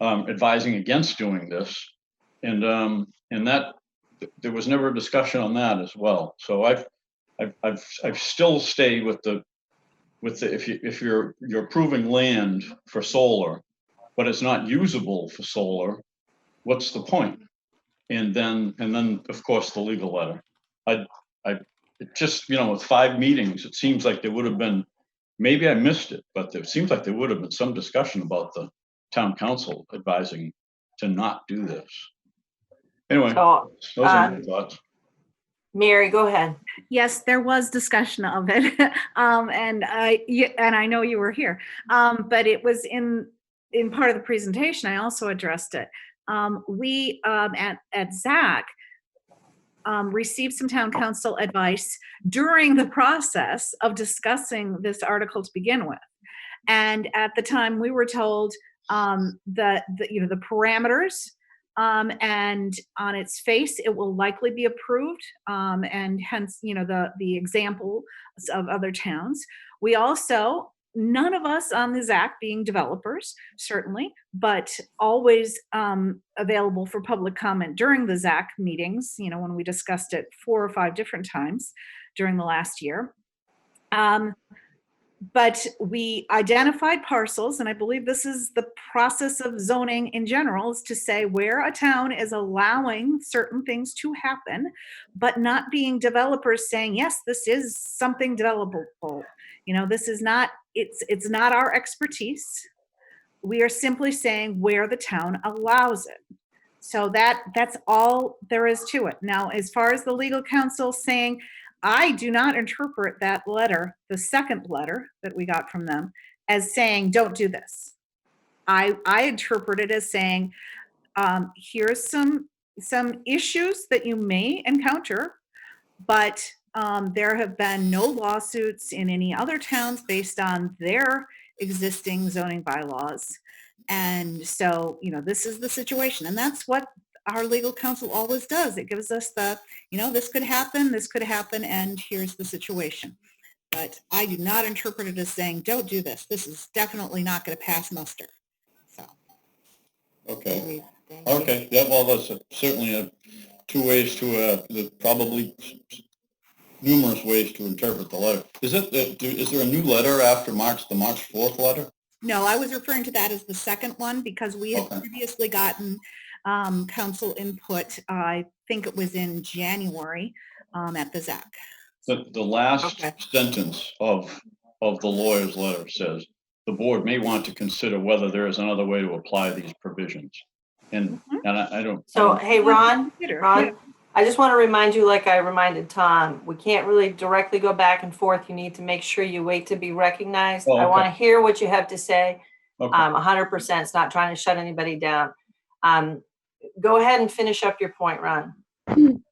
advising against doing this. And that there was never a discussion on that as well. So I've still stayed with the if you're approving land for solar, but it's not usable for solar, what's the point? And then of course the legal letter. It just, with 5 meetings, it seems like there would have been, maybe I missed it, but it seems like there would have been some discussion about the town council advising to not do this. Anyway, So, those are my thoughts. Mary, go ahead. Yes, there was discussion of it, and I know you were here, but it was in part of the presentation. I also addressed it. We at ZAC received some town council advice during the process of discussing this article to begin with, and at the time we were told that the parameters. And on its face, it will likely be approved, and hence, the example of other towns. We also, none of us on the ZAC being developers, certainly, but always available for public comment during the ZAC meetings, when we discussed it 4 or 5 different times during the last year. But we identified parcels, and I believe this is the process of zoning in general, is to say where a town is allowing certain things to happen, but not being developers saying, yes, this is something developable. This is not, it's not our expertise. We are simply saying where the town allows it. So that's all there is to it. Now, as far as the legal counsel saying, I do not interpret that letter, the second letter that we got from them, as saying, don't do this. I interpret it as saying, here's some issues that you may encounter, but there have been no lawsuits in any other towns based on their existing zoning bylaws. And so, this is the situation. And that's what our legal counsel always does. It gives us the, this could happen, and here's the situation. But I do not interpret it as saying, don't do this. This is definitely not going to pass muster. So. Okay. Okay. Yeah. Well, that's certainly 2 ways to, there's probably numerous ways to interpret the letter. Is there a new letter after the March 4th letter? No, I was referring to that as the second one because we had previously gotten council input. I think it was in January at the ZAC. The last sentence of the lawyer's letter says, the board may want to consider whether there is another way to apply these provisions. And I don't. So, hey, Ron, I just want to remind you, like I reminded Tom, we can't really directly go back and forth. You need to make sure you wait to be recognized. I want to hear what you have to say. 100%. It's not trying to shut anybody down. Go ahead and finish up your point, Ron. The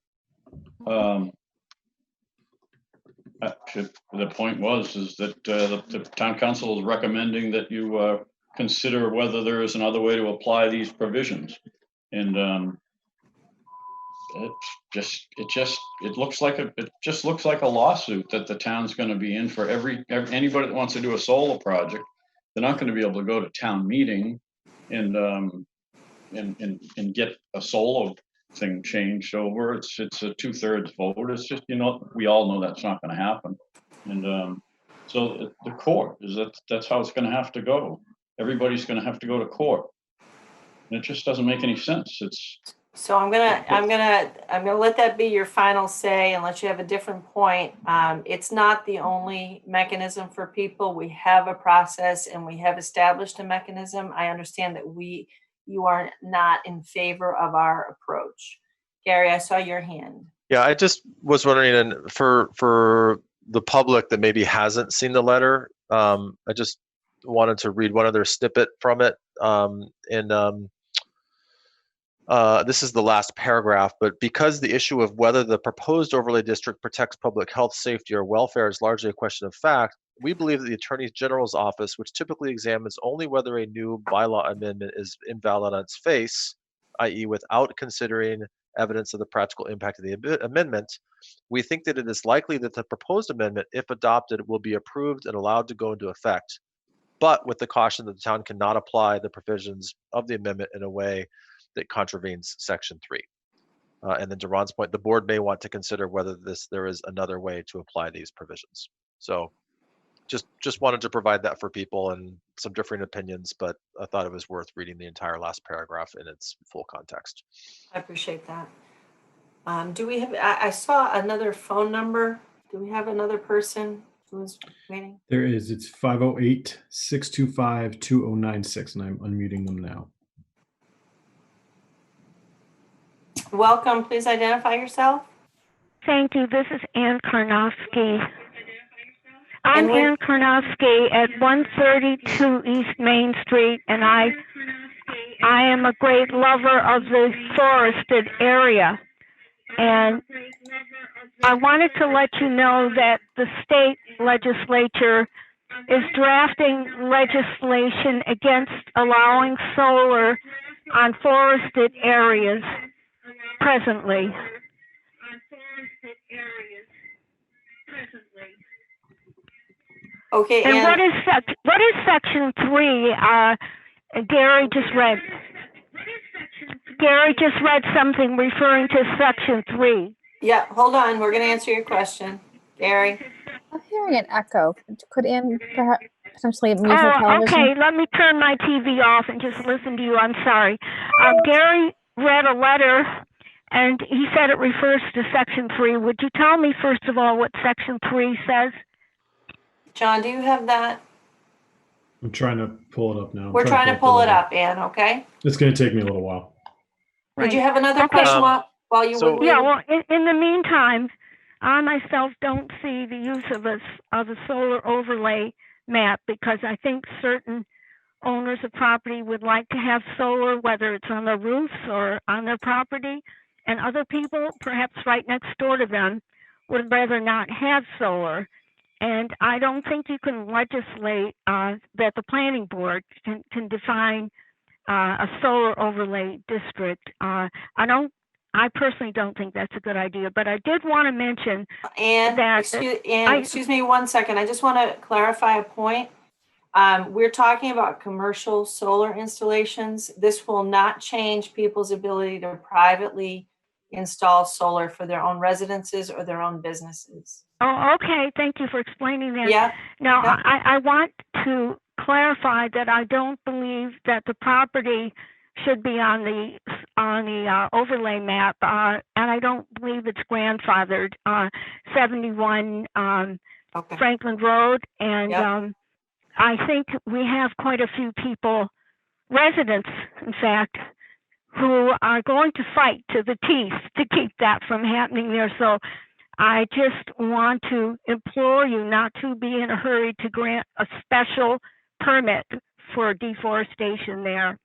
point is that the town council is recommending that you consider whether there is another way to apply these provisions. And it looks like a lawsuit that the town's going to be in for anybody that wants to do a solar project. They're not going to be able to go to town meeting and get a solar thing changed over. It's a 2/3 vote. It's just, we all know that's not going to happen. And so the court that's how it's going to have to go. Everybody's going to have to go to court. And it just doesn't make any sense. So I'm gonna let that be your final say, unless you have a different point. It's not the only mechanism for people. We have a process and we have established a mechanism. I understand that you are not in favor of our approach. Gary, I saw your hand. Yeah, I just was wondering, and for the public that maybe hasn't seen the letter, I just wanted to read one other snippet from it. this is the last paragraph, but because the issue of whether the proposed overlay district protects public health, safety, or welfare is largely a question of fact, we believe that the Attorney General's office, which typically examines only whether a new bylaw amendment is invalid on its face, i.e. without considering evidence of the practical impact of the amendment, we think that it is likely that the proposed amendment, if adopted, will be approved and allowed to go into effect, but with the caution that the town cannot apply the provisions of the amendment in a way that contravenes Section 3. And then to Ron's point, the board may want to consider whether there is another way to apply these provisions. So just wanted to provide that for people, and some differing opinions, but I thought it was worth reading the entire last paragraph in its full context. I appreciate that. Do we have, I saw another phone number. Do we have another person who's waiting? There is. It's 508-625-2096, and I'm unmuting them now. Welcome. Please identify yourself. Thank you. This is Ann Karnofsky. I'm And we're- Ann Karnofsky at 132 East Main Street, and I am a great lover of the forested area. And I wanted to let you know that the state legislature is drafting legislation against allowing solar on forested areas presently. Okay, And and what is section 3? Gary just read something referring to section 3. yeah, hold on. We're going to answer your question, Gary. I'm hearing an echo. Could Anne perhaps potentially mute her Oh, television? okay. Let me turn my TV off and just listen to you. I'm sorry. Gary read a letter, and he said it refers to section 3. Would you tell me, first of all, what section 3 says? John, do you have that? I'm trying to pull it up now. We're trying to pull it up, Ann, okay? It's going to take me a little while. Did you have another Okay. question while you were Yeah, waiting? well, in the meantime, I myself don't see the use of a solar overlay map, because I think certain owners of property would like to have solar, whether it's on their roofs or on their property, and other people, perhaps right next door to them, would rather not have solar. And I don't think you can legislate that the planning board can define a solar overlay district. I personally don't think that's a good idea, but I did want to mention Ann, that excuse me 1 second. I just want to clarify a point. We're talking about commercial solar installations. This will not change people's ability to privately install solar for their own residences or their own businesses. Oh, okay. Thank you for explaining that. Yeah. Now, Yeah. I want to clarify that I don't believe that the property should be on the overlay map, and I don't believe it's grandfathered. 71 Okay. Franklin Road, and Yep. I think we have quite a few people, residents, in fact, who are going to fight to the teeth to keep that from happening there. So I just want to implore you not to be in a hurry to grant a special permit for deforestation there.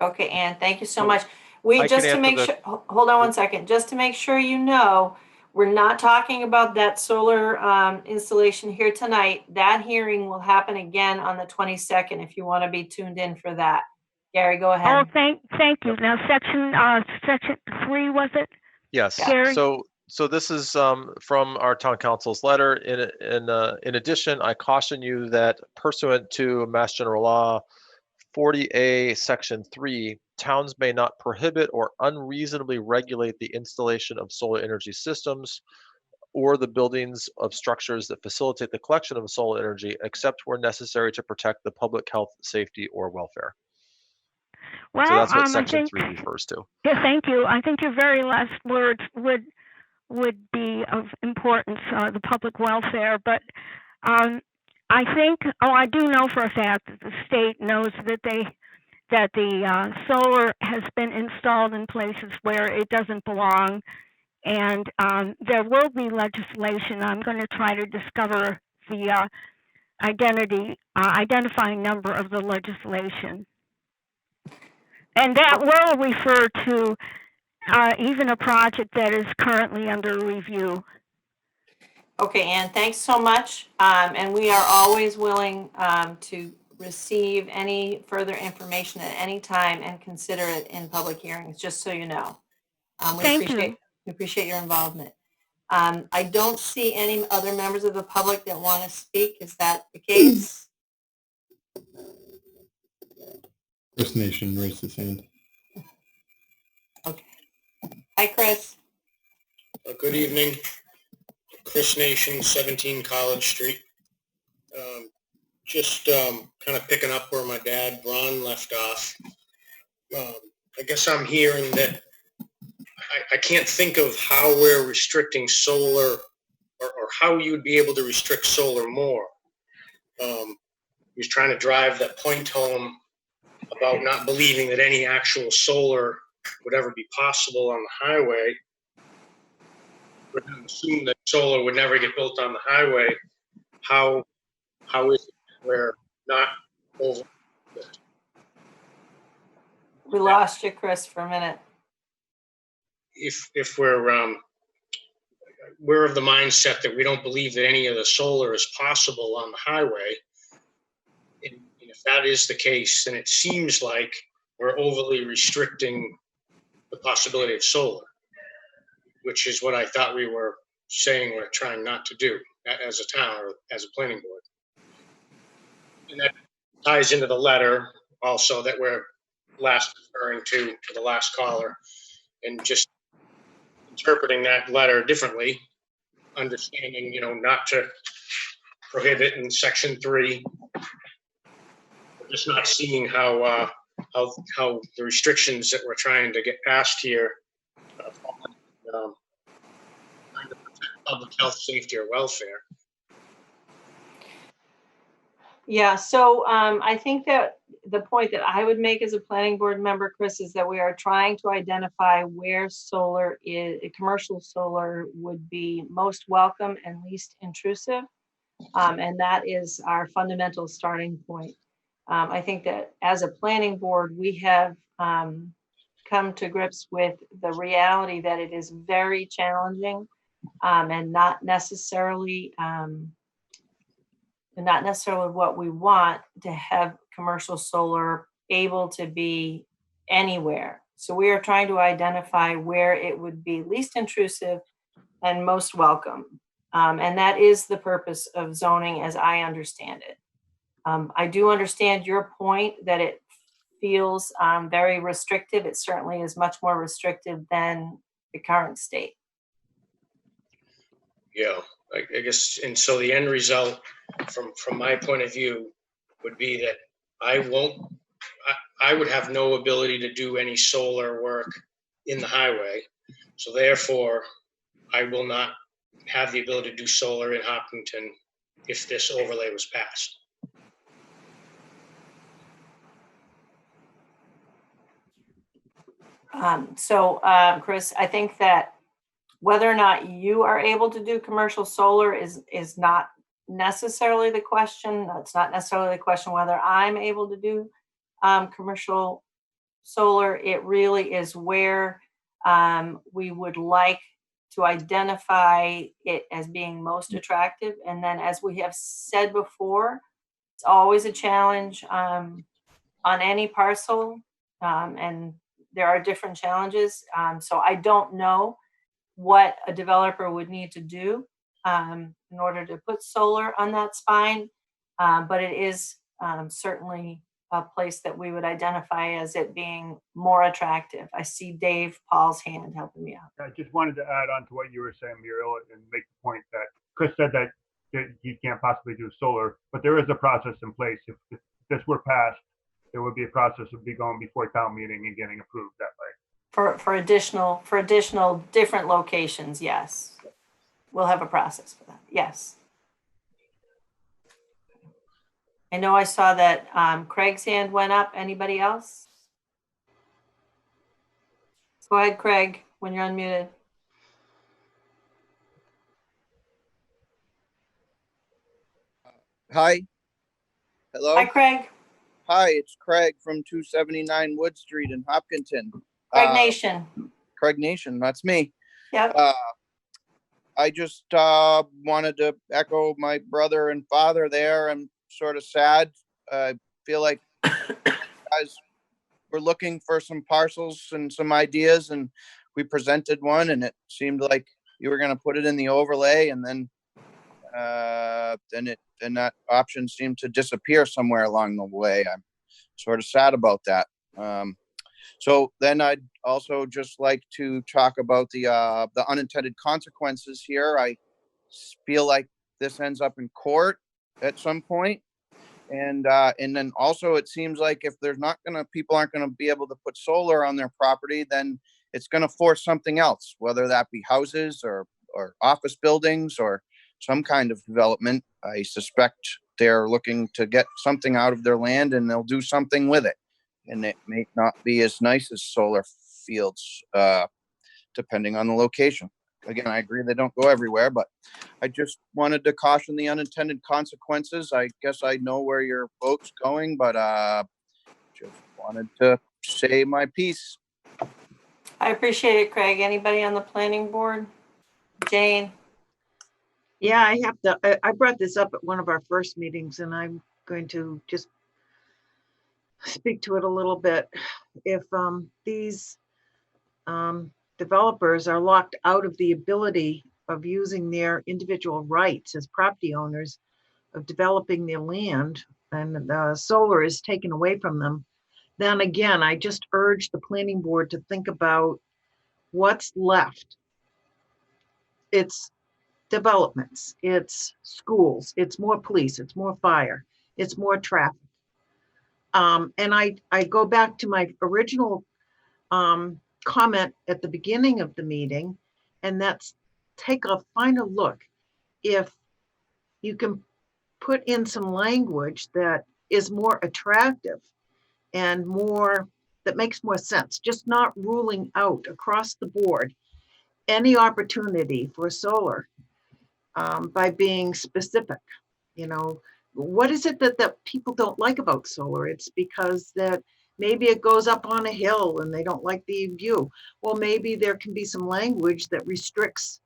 Okay, Ann, thank you so So much. I Just can to make answer sure, hold on 1 second, just to make sure you know, we're not talking about that solar installation here tonight. That hearing will happen again on the 22nd if you want to be tuned in for that. Gary, go Oh, ahead. thank you. Now, section 3, was it? Yes. Gary? So this is from our town council's letter. In addition, I caution you that pursuant to Mass General Law 40A Section 3, towns may not prohibit or unreasonably regulate the installation of solar energy systems or the buildings of structures that facilitate the collection of solar energy, except where necessary to protect the public health, safety, or welfare. Well, So that's what I Section think, 3 refers to. yeah, thank you. I think your very last words would be of importance, the public welfare. But I think, I do know for a fact that the state knows that the solar has been installed in places where it doesn't belong, and there will be legislation. I'm going to try to discover the identifying number of the legislation. And that will refer to even a project that is currently under review. Okay, Ann, thanks so much. And we are always willing to receive any further information at any time and consider it in public hearings, just so you know. Thank you. We appreciate your involvement. I don't see any other members of the public that want to speak. Is that the case? First Nation raised his hand. Okay. Hi, Chris. Good evening. Chris Nation, 17 College Street. Just kind of picking up where my dad, Ron, left off. I guess I'm hearing that I can't think of how we're restricting solar or how you would be able to restrict solar more. He was trying to drive that point home about not believing that any actual solar would ever be possible on the highway. We're going to assume that solar would never get built on the highway. How is it we're not over? We lost you, Chris, for a minute. If we're of the mindset that we don't believe that any of the solar is possible on the highway, and if that is the case, then it seems like we're overly restricting the possibility of solar, which is what I thought we were saying we're trying not to do as a town or as a planning board. And that ties into the letter also that we're last referring to the last caller, and just interpreting that letter differently, understanding, not to prohibit in section 3. We're just not seeing how the restrictions that we're trying to get passed here trying to protect public health, safety, or welfare. Yeah, so I think that the point that I would make as a planning board member, Chris, is that we are trying to identify where commercial solar would be most welcome and least intrusive. And that is our fundamental starting point. I think that as a planning board, we have come to grips with the reality that it is very challenging and not necessarily what we want to have commercial solar able to be anywhere. So we are trying to identify where it would be least intrusive and most welcome. And that is the purpose of zoning as I understand it. I do understand your point that it feels very restrictive. It certainly is much more restrictive than the current state. Yeah, I guess, and so the end result from my point of view would be that I would have no ability to do any solar work in the highway. So therefore, I will not have the ability to do solar in Hopkinton if this overlay was passed. Chris, I think that whether or not you are able to do commercial solar is not necessarily the question. It's not necessarily the question whether I'm able to do commercial solar. It really is where we would like to identify it as being most attractive. And then, as we have said before, it's always a challenge on any parcel, and there are different challenges. So I don't know what a developer would need to do in order to put solar on that spine, but it is certainly a place that we would identify as it being more attractive. I see Dave Paul's hand helping me out. I just wanted to add on to what you were saying, Muriel, and make the point that Chris said that you can't possibly do solar, but there is a process in place. If this were passed, there would be a process of be going before town meeting and getting approved that way. For additional different locations, yes. We'll have a process for that, yes. I know I saw that Craig's hand went up. Anybody else? Go ahead, Craig, when you're unmuted. Hi. Hello. Hi, Craig. Hi, it's Craig from 279 Wood Street in Hopkinton. Craig Nation. Craig Nation, that's me. Yep. I just wanted to echo my brother and father there. I'm sort of sad. I feel like guys were looking for some parcels and some ideas, and we presented one, and it seemed like you were going to put it in the overlay, and then that option seemed to disappear somewhere along the way. I'm sort of sad about that. So then I'd also just like to talk about the unintended consequences here. I feel like this ends up in court at some point. And then also it seems like if there's not people aren't gonna be able to put solar on their property, then it's gonna force something else, whether that be houses or office buildings or some kind of development. I suspect they're looking to get something out of their land, and they'll do something with it. And it may not be as nice as solar fields, depending on the location. Again, I agree they don't go everywhere, but I just wanted to caution the unintended consequences. I guess I know where your vote's going, but just wanted to say my piece. I appreciate it, Craig. Anybody on the planning board? Jane? Yeah, I have to, I brought this up at one of our first meetings, and I'm going to just speak to it a little bit. If these developers are locked out of the ability of using their individual rights as property owners of developing their land, and the solar is taken away from them, then again, I just urge the planning board to think about what's left. It's developments, it's schools, it's more police, it's more fire, it's more traffic. And I go back to my original comment at the beginning of the meeting, and that's take a final look. If you can put in some language that is more attractive and more, that makes more sense, just not ruling out across the board any opportunity for solar by being specific. You know, what is it that people don't like about solar? It's because that maybe it goes up on a hill and they don't like the view. Well, maybe there can be some language that restricts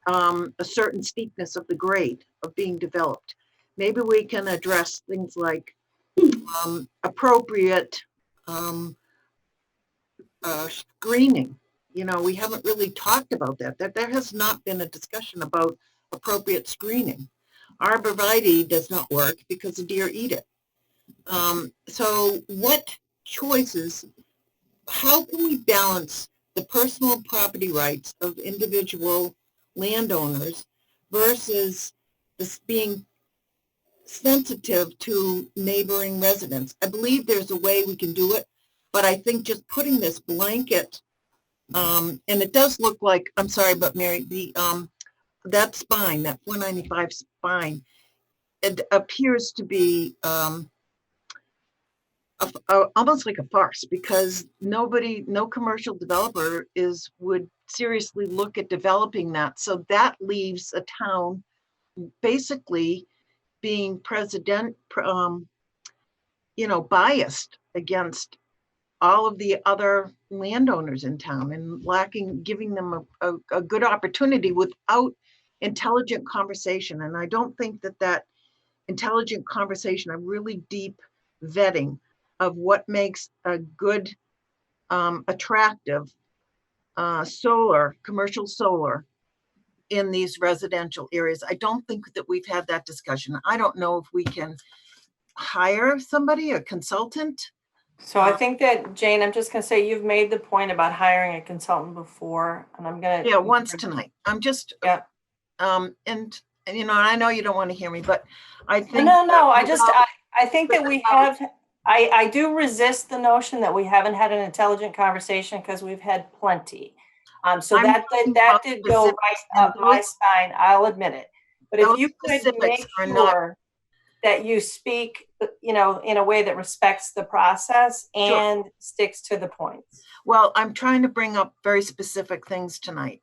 a certain steepness of the grade of being developed. Maybe we can address things like appropriate screening. You know, we haven't really talked about that. There has not been a discussion about appropriate screening. Arborvitae does not work because the deer eat it. So what choices, how can we balance the personal property rights of individual landowners versus this being sensitive to neighboring residents? I believe there's a way we can do it, but I think just putting this blanket, and it does look like, I'm sorry, but Mary, that spine, that 495 spine, it appears to be almost like a farce, because no commercial developer would seriously look at developing that. So that leaves a town basically being biased against all of the other landowners in town and giving them a good opportunity without intelligent conversation. And I don't think that intelligent conversation, a really deep vetting of what makes a good, attractive commercial solar in these residential areas. I don't think that we've had that discussion. I don't know if we can hire somebody, a consultant. So I think that, Jane, I'm just going to say you've made the point about hiring a consultant before, and I'm going to. Yeah, once tonight. I'm just, yeah. And you know, I know you don't want to hear me, but I think. No, I think that we have, I do resist the notion that we haven't had an intelligent conversation, because we've had plenty. So that did go right up my spine, I'll admit it. But if you could make sure that you speak, you know, in a way that respects the process and sticks to the points. Well, I'm trying to bring up very specific things tonight,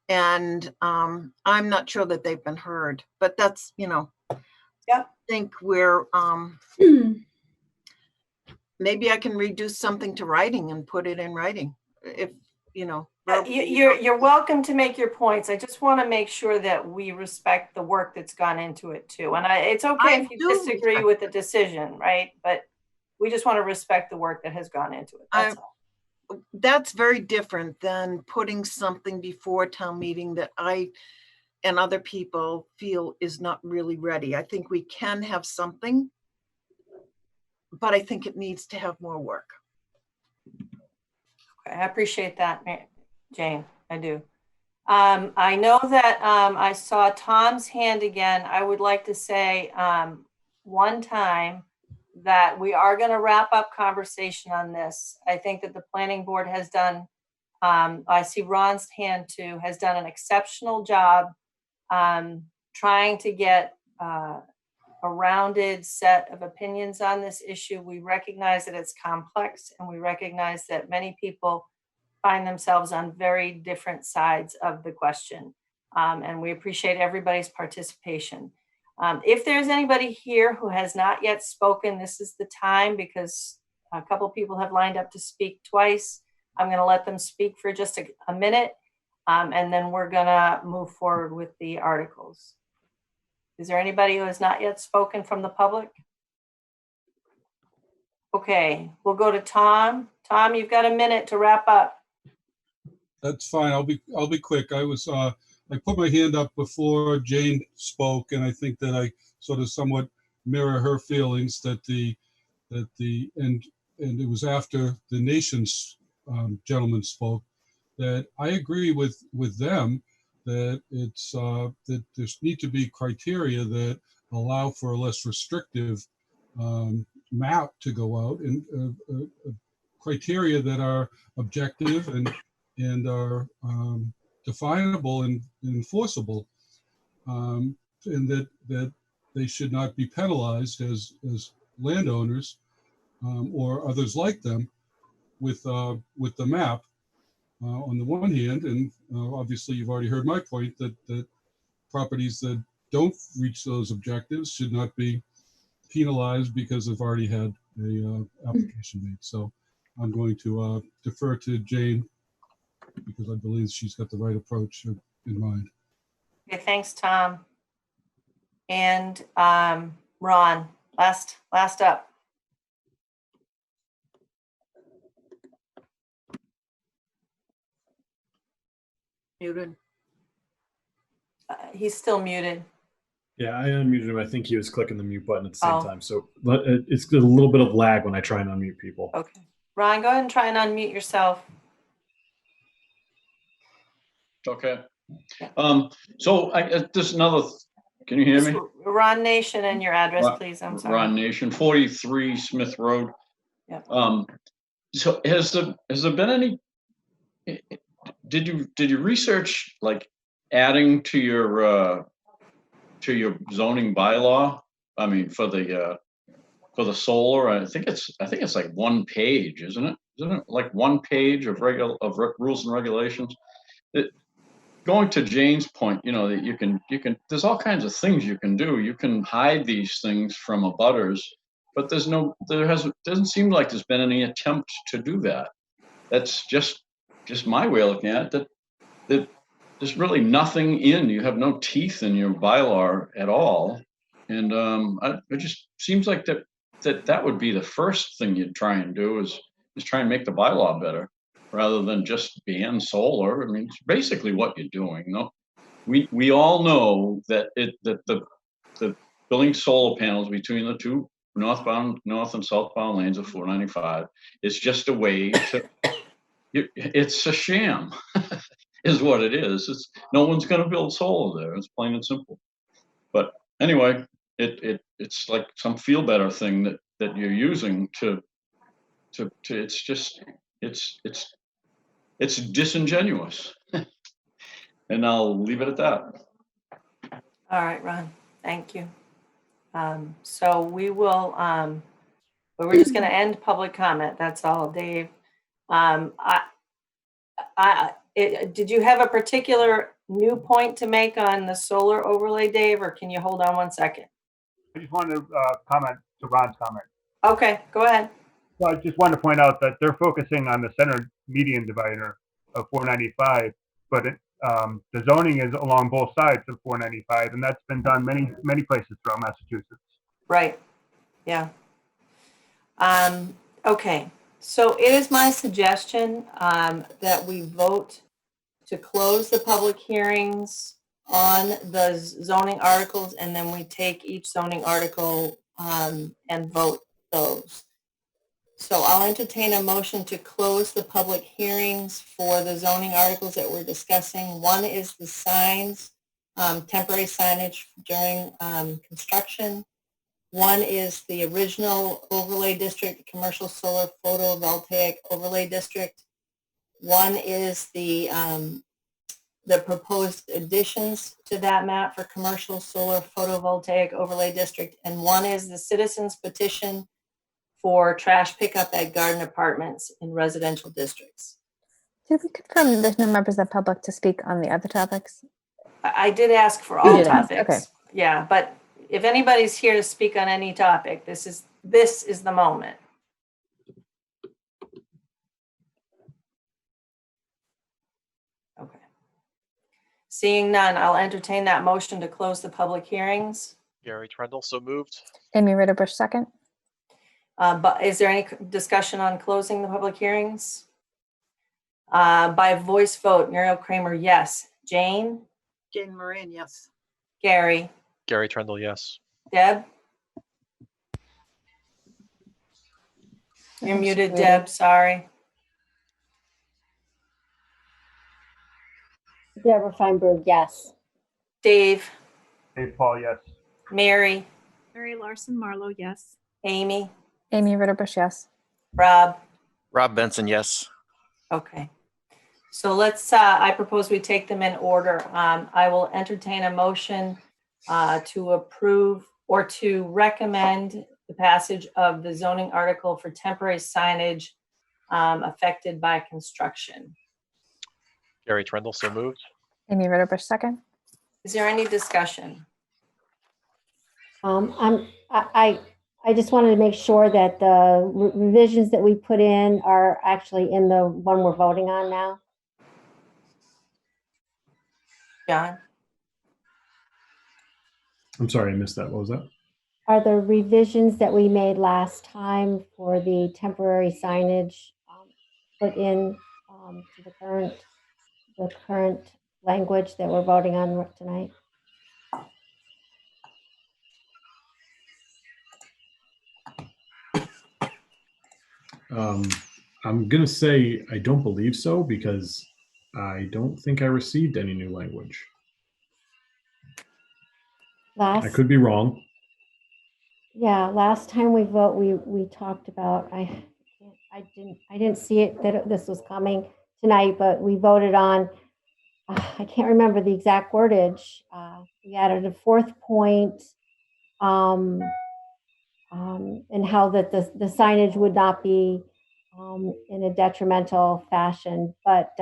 and I'm not sure that they've been heard, but that's, you know, yeah. I think we're, maybe I can reduce something to writing and put it in writing. If, you know. You're welcome to make your points. I just want to make sure that we respect the work that's gone into it too. And it's okay if you disagree with the decision, right? But we just want to respect the work that has gone into it. That's all. That's very different than putting something before town meeting that I and other people feel is not really ready. I think we can have something, but I think it needs to have more work. Okay, I appreciate that, Jane. I do. I know that I saw Tom's hand again. I would like to say one time that we are going to wrap up conversation on this. I think that the planning board has done, I see Ron's hand too, has done an exceptional job trying to get a rounded set of opinions on this issue. We recognize that it's complex, and we recognize that many people find themselves on very different sides of the question. And we appreciate everybody's participation. If there's anybody here who has not yet spoken, this is the time, because a couple people have lined up to speak twice. I'm going to let them speak for just a minute, and then we're going to move forward with the articles. Is there anybody who has not yet spoken from the public? Okay, we'll go to Tom. Tom, you've got a minute to wrap up. That's fine. I'll be quick. I was I put my hand up before Jane spoke, and I think that I sort of somewhat mirror her feelings that and it was after the nation's gentleman spoke that I agree with them that it's that there need to be criteria that allow for a less restrictive map to go out, and criteria that are objective and are definable and enforceable, and that they should not be penalized as landowners or others like them with the map on the one hand, and obviously you've already heard my point that properties that don't reach those objectives should not be penalized because they've already had a application made. So I'm going to defer to Jane because I believe she's got the right approach in mind. Okay, thanks, Tom. And Ron, last up. Muted. He's still muted. Yeah, I unmuted him. I think he was clicking the mute button at the same time. So it's a little bit of lag when I try and unmute people. Okay. Ron, go ahead and try and unmute yourself. Okay. So just another, can you hear me? Ron Nation and your address, please. I'm sorry. Ron Nation, 43 Smith Road. Yep. So has there been any, did you research like adding to your zoning bylaw? I mean, for the solar, I think it's like one page, isn't it? Isn't it like one page of rules and regulations? Going to Jane's point, you know, that you can there's all kinds of things you can do. You can hide these things from abutters, but doesn't seem like there's been any attempt to do that. That's just my way of looking at it. That there's really nothing you have no teeth in your bylaw at all, and it just seems like that would be the first thing you'd try and do is try and make the bylaw better, rather than just ban solar. I mean, it's basically what you're doing. No, we all know that the building solar panels between the two north and southbound lanes of 495 is just a way to. It's a sham, is what it is. No one's going to build solar there. It's plain and simple. But anyway, it's like some feel better thing that you're using to it's just it's disingenuous. And I'll leave it at that. All right, Ron, thank you. So we will, we're just going to end public comment. That's all, Dave. Did you have a particular new point to make on the solar overlay, Dave, or can you hold on 1 second? I just wanted to comment to Ron's comment. Okay, go ahead. Well, I just wanted to point out that they're focusing on the center median divider of 495, but the zoning is along both sides of 495, and that's been done many places throughout Massachusetts. Right, yeah. Okay, so it is my suggestion that we vote to close the public hearings on the zoning articles, and then we take each zoning article and vote those. So I'll entertain a motion to close the public hearings for the zoning articles that we're discussing. One is the signs, temporary signage during construction. One is the original overlay district, commercial solar photovoltaic overlay district. One is the proposed additions to that map for commercial solar photovoltaic overlay district. And one is the citizens petition for trash pickup at garden apartments in residential districts. Did we confirm there's no members of the public to speak on the other topics? I did ask for You all did ask, topics. okay. Yeah, but if anybody's here to speak on any topic, this is the moment. Okay. Seeing none, I'll entertain that motion to close the public hearings. Gary Trendle, so moved. Amy Ritterbush, second. But is there any discussion on closing the public hearings? By voice vote, Muriel Kramer, yes. Jane? Jane Moran, yes. Gary? Gary Trendle, yes. Deb? You're muted, Deb, sorry. Deborah Feinberg, yes. Dave? Dave Paul, yes. Mary? Mary Larson Marlowe, yes. Amy? Amy Ritterbush, yes. Rob? Rob Benson, yes. Okay. So let's, I propose we take them in order. I will entertain a motion to approve or to recommend the passage of the zoning article for temporary signage affected by construction. Gary Trendle, so moved. Amy Ritterbush, second. Is there any discussion? I just wanted to make sure that the revisions that we put in are actually in the one we're voting on now. John? I'm sorry, I missed that. What was that? Are the revisions that we made last time for the temporary signage put in to the current language that we're voting on tonight? I'm going to say I don't believe so because I don't think I received any new language. I could be wrong. Yeah, last time we we talked about, I didn't see it that this was coming tonight, but we voted on, I can't remember the exact wordage. We added a fourth point, and how that the signage would not be in a detrimental fashion. But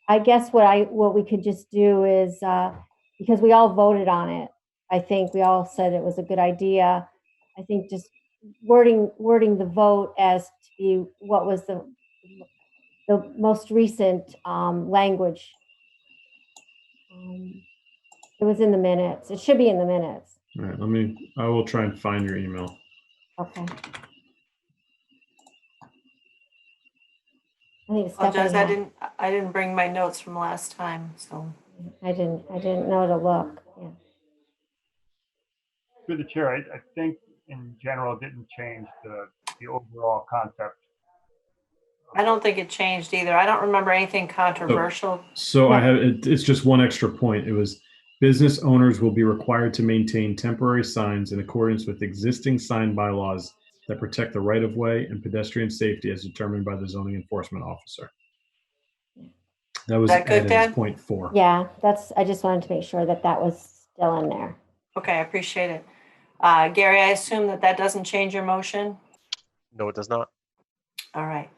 I guess what we could just do is, because we all voted on it, I think we all said it was a good idea. I think just wording the vote as to be what was the most recent language. It was in the minutes. It should be in the minutes. All right, I will try and find your email. Okay. I think Apologize, Stephanie I didn't bring my notes from last time, so. I didn't know to look. Yeah. Through the chair, I think in general it didn't change the overall concept. I don't think it changed either. I don't remember anything controversial. So I have it's just one extra point. It was business owners will be required to maintain temporary signs in accordance with existing sign bylaws that protect the right of way and pedestrian safety as determined by the zoning enforcement officer. That was That good, added Dad? as point 4. Yeah, I just wanted to make sure that was still in there. Okay, I appreciate it. Gary, I assume that doesn't change your motion? No, it does not. All right.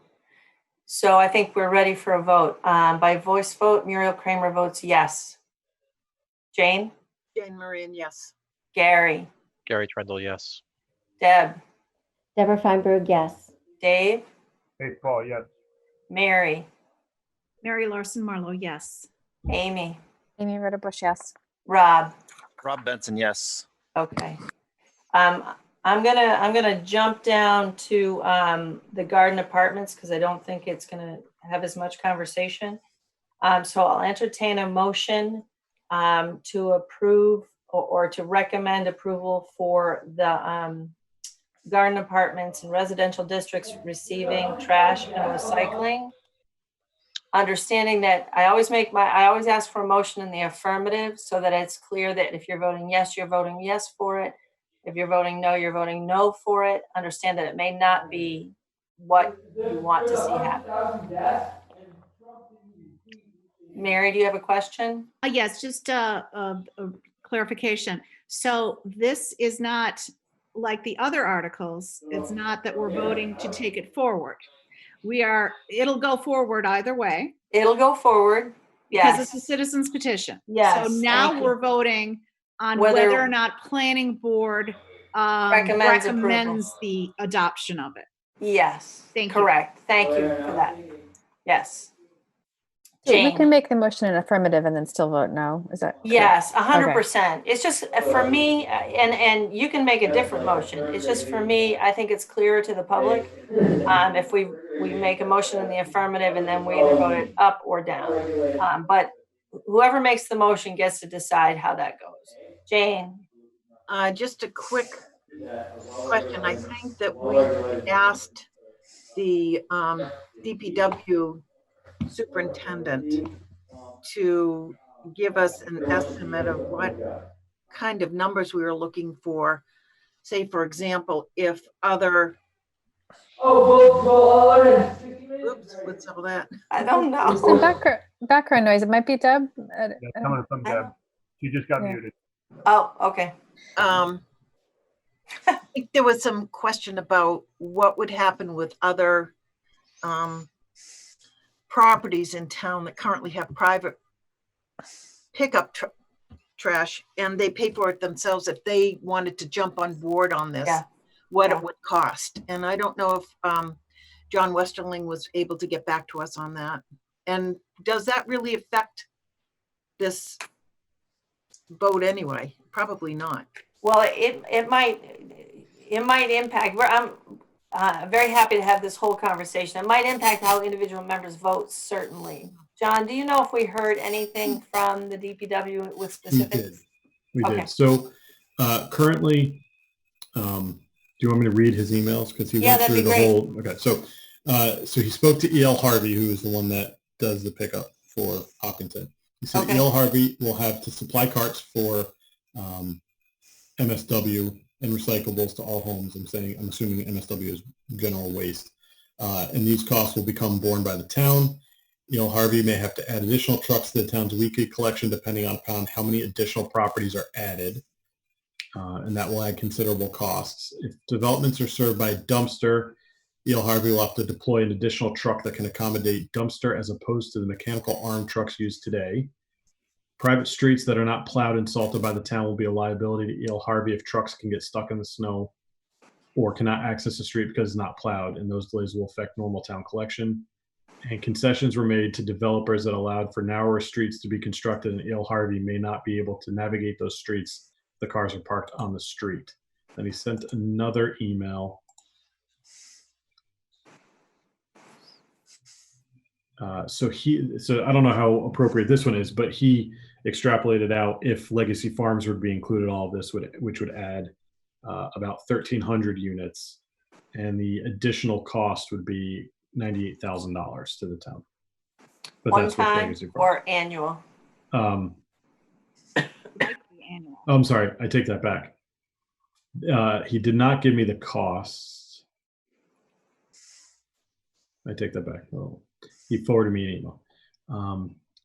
So I think we're ready for a vote. By voice vote, Muriel Kramer votes yes. Jane? Jane Moran, yes. Gary? Gary Trendle, yes. Deb? Deborah Feinberg, yes. Dave, Dave Paul, yes. Mary, Mary Larson Marlowe, yes. Amy, Amy Rhoda Bush, yes. Rob. Rob Benson, yes. Okay. I'm gonna jump down to the garden apartments because I don't think it's gonna have as much conversation. So I'll entertain a motion to approve or to recommend approval for the garden apartments and residential districts receiving trash and recycling. Understanding that I always ask for a motion in the affirmative so that it's clear that if you're voting yes, you're voting yes for it. If you're voting no, you're voting no for it. Understand that it may not be what you want to see happen. Mary, do you have a question? Yes, just a clarification. So this is not like the other articles. It's not that we're voting to take it forward. It'll go forward either way. It'll go forward. Because Yes. it's a citizen's petition. Yes, So now thank you. we're voting on Whether- whether or not planning board Recommends recommends the adoption of it. Yes. Thank you. Correct. Thank you for that. Yes. So we Jane. can make the motion in affirmative and then still vote no. Is that? correct? Yes, Okay. 100%. It's just for me, and you can make a different motion. It's just for me, I think it's clearer to the public if we make a motion in the affirmative and then we either vote it up or down. But whoever makes the motion gets to decide how that goes. Jane? Just a quick question. I think that we asked the DPW superintendent to give us an estimate of what kind of numbers we were looking for. Say, for example, if other, oops, what's all that? I don't know. There's some background noise. It might be Deb. Yeah, coming from Deb. She just got Yeah. muted. Oh, okay. I think there was some question about what would happen with other properties in town that currently have private pickup trash, and they pay for it themselves. If they wanted to jump on board on this, Yeah. what Yeah. it would cost. And I don't know if John Westerling was able to get back to us on that. And does that really affect this vote anyway? Probably not. Well, it might impact. I'm very happy to have this whole conversation. It might impact how individual members vote, certainly. John, do you know if we heard anything from the DPW with specifics? We Okay. did. So currently, do you want me to read his emails? Because he Yeah, went that'd through be the great. whole. Okay, so he spoke to E.L. Harvey, who is the one that does the pickup for Hopkinton. He said Okay. E.L. Harvey will have to supply carts for MSW and recyclables to all homes. I'm assuming MSW is general waste. And these costs will become borne by the town. E.L. Harvey may have to add additional trucks to the town's weekly collection depending upon how many additional properties are added. And that will add considerable costs. If developments are served by a dumpster, E.L. Harvey will have to deploy an additional truck that can accommodate dumpster as opposed to the mechanical arm trucks used today. Private streets that are not plowed and salted by the town will be a liability to E.L. Harvey if trucks can get stuck in the snow or cannot access the street because it's not plowed, and those delays will affect normal town collection. And concessions were made to developers that allowed for narrower streets to be constructed, and E.L. Harvey may not be able to navigate those streets if the cars are parked on the street. Then he sent another email. So I don't know how appropriate this one is, but he extrapolated out if Legacy Farms would be included in all of this, which would add about 1,300 units, and the additional cost would be $98,000 to the town. But One that's with time Legacy Farms. or annual? I'm sorry, I take that back. He did not give me the costs. I take that back. Oh, he forwarded me an email.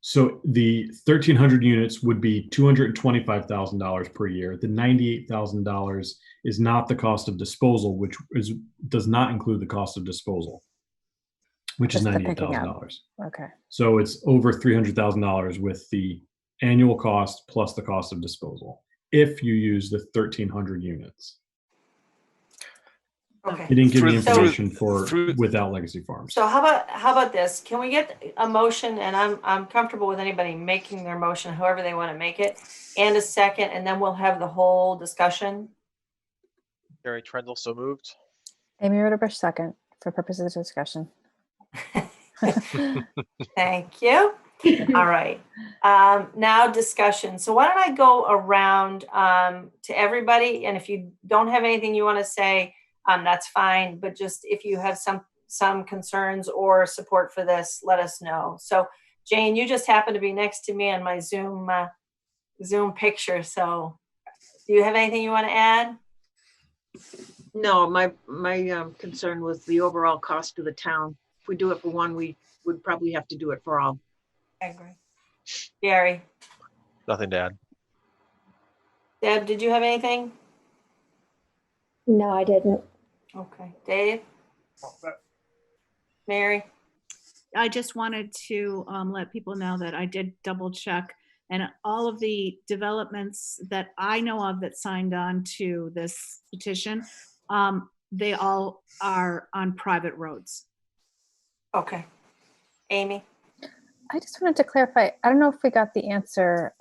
So the 1,300 units would be $225,000 per year. The $98,000 is not the cost of disposal, which does not include the cost of disposal, which is Just the picking up. $98,000. Okay. So it's over $300,000 with the annual cost plus the cost of disposal if you use the 1,300 units. Okay. He didn't give me So- information for without Legacy Farms. So how about this? Can we get a motion, and I'm comfortable with anybody making their motion, however they want to make it, and a second, and then we'll have the whole discussion. Gary Trendle, so moved. Amy Roderbush, second, for purposes of discussion. Thank you. All right. Now discussion. So why don't I go around to everybody, and if you don't have anything you want to say, that's fine. But just if you have some concerns or support for this, let us know. So Jane, you just happen to be next to me on my Zoom picture. So do you have anything you want to add? No, my concern was the overall cost to the town. If we do it for one, we would probably have to do it for all. I agree. Gary, Nothing to add. Deb, did you have anything? No, I didn't. Okay. Dave? Mary? I just wanted to let people know that I did double check, and all of the developments that I know of that signed on to this petition, they all are on private roads. Okay. Amy? I just wanted to clarify, I don't know if we got the answer.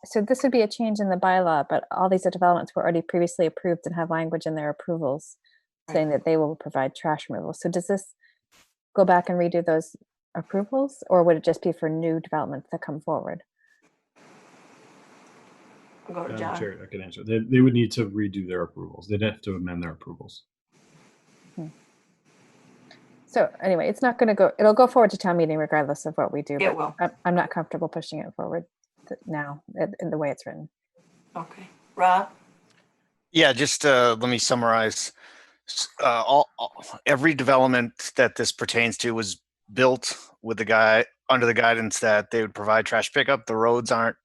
So this would be a change in the bylaw, but all these developments were already previously approved and have language in their approvals saying that they will provide trash removal. So does this go back and redo those approvals, or would it just be for new developments that come forward? I'll go to Madam John. Chair, I can answer. They would need to redo their approvals. They'd have to amend their approvals. So anyway, it's not going to go, it'll go forward to town meeting regardless of what we do. It but will. I'm not comfortable pushing it forward now in the way it's written. Okay. Rob? Yeah, just let me summarize. Every development that this pertains to was built with under the guidance that they would provide trash pickup. The roads aren't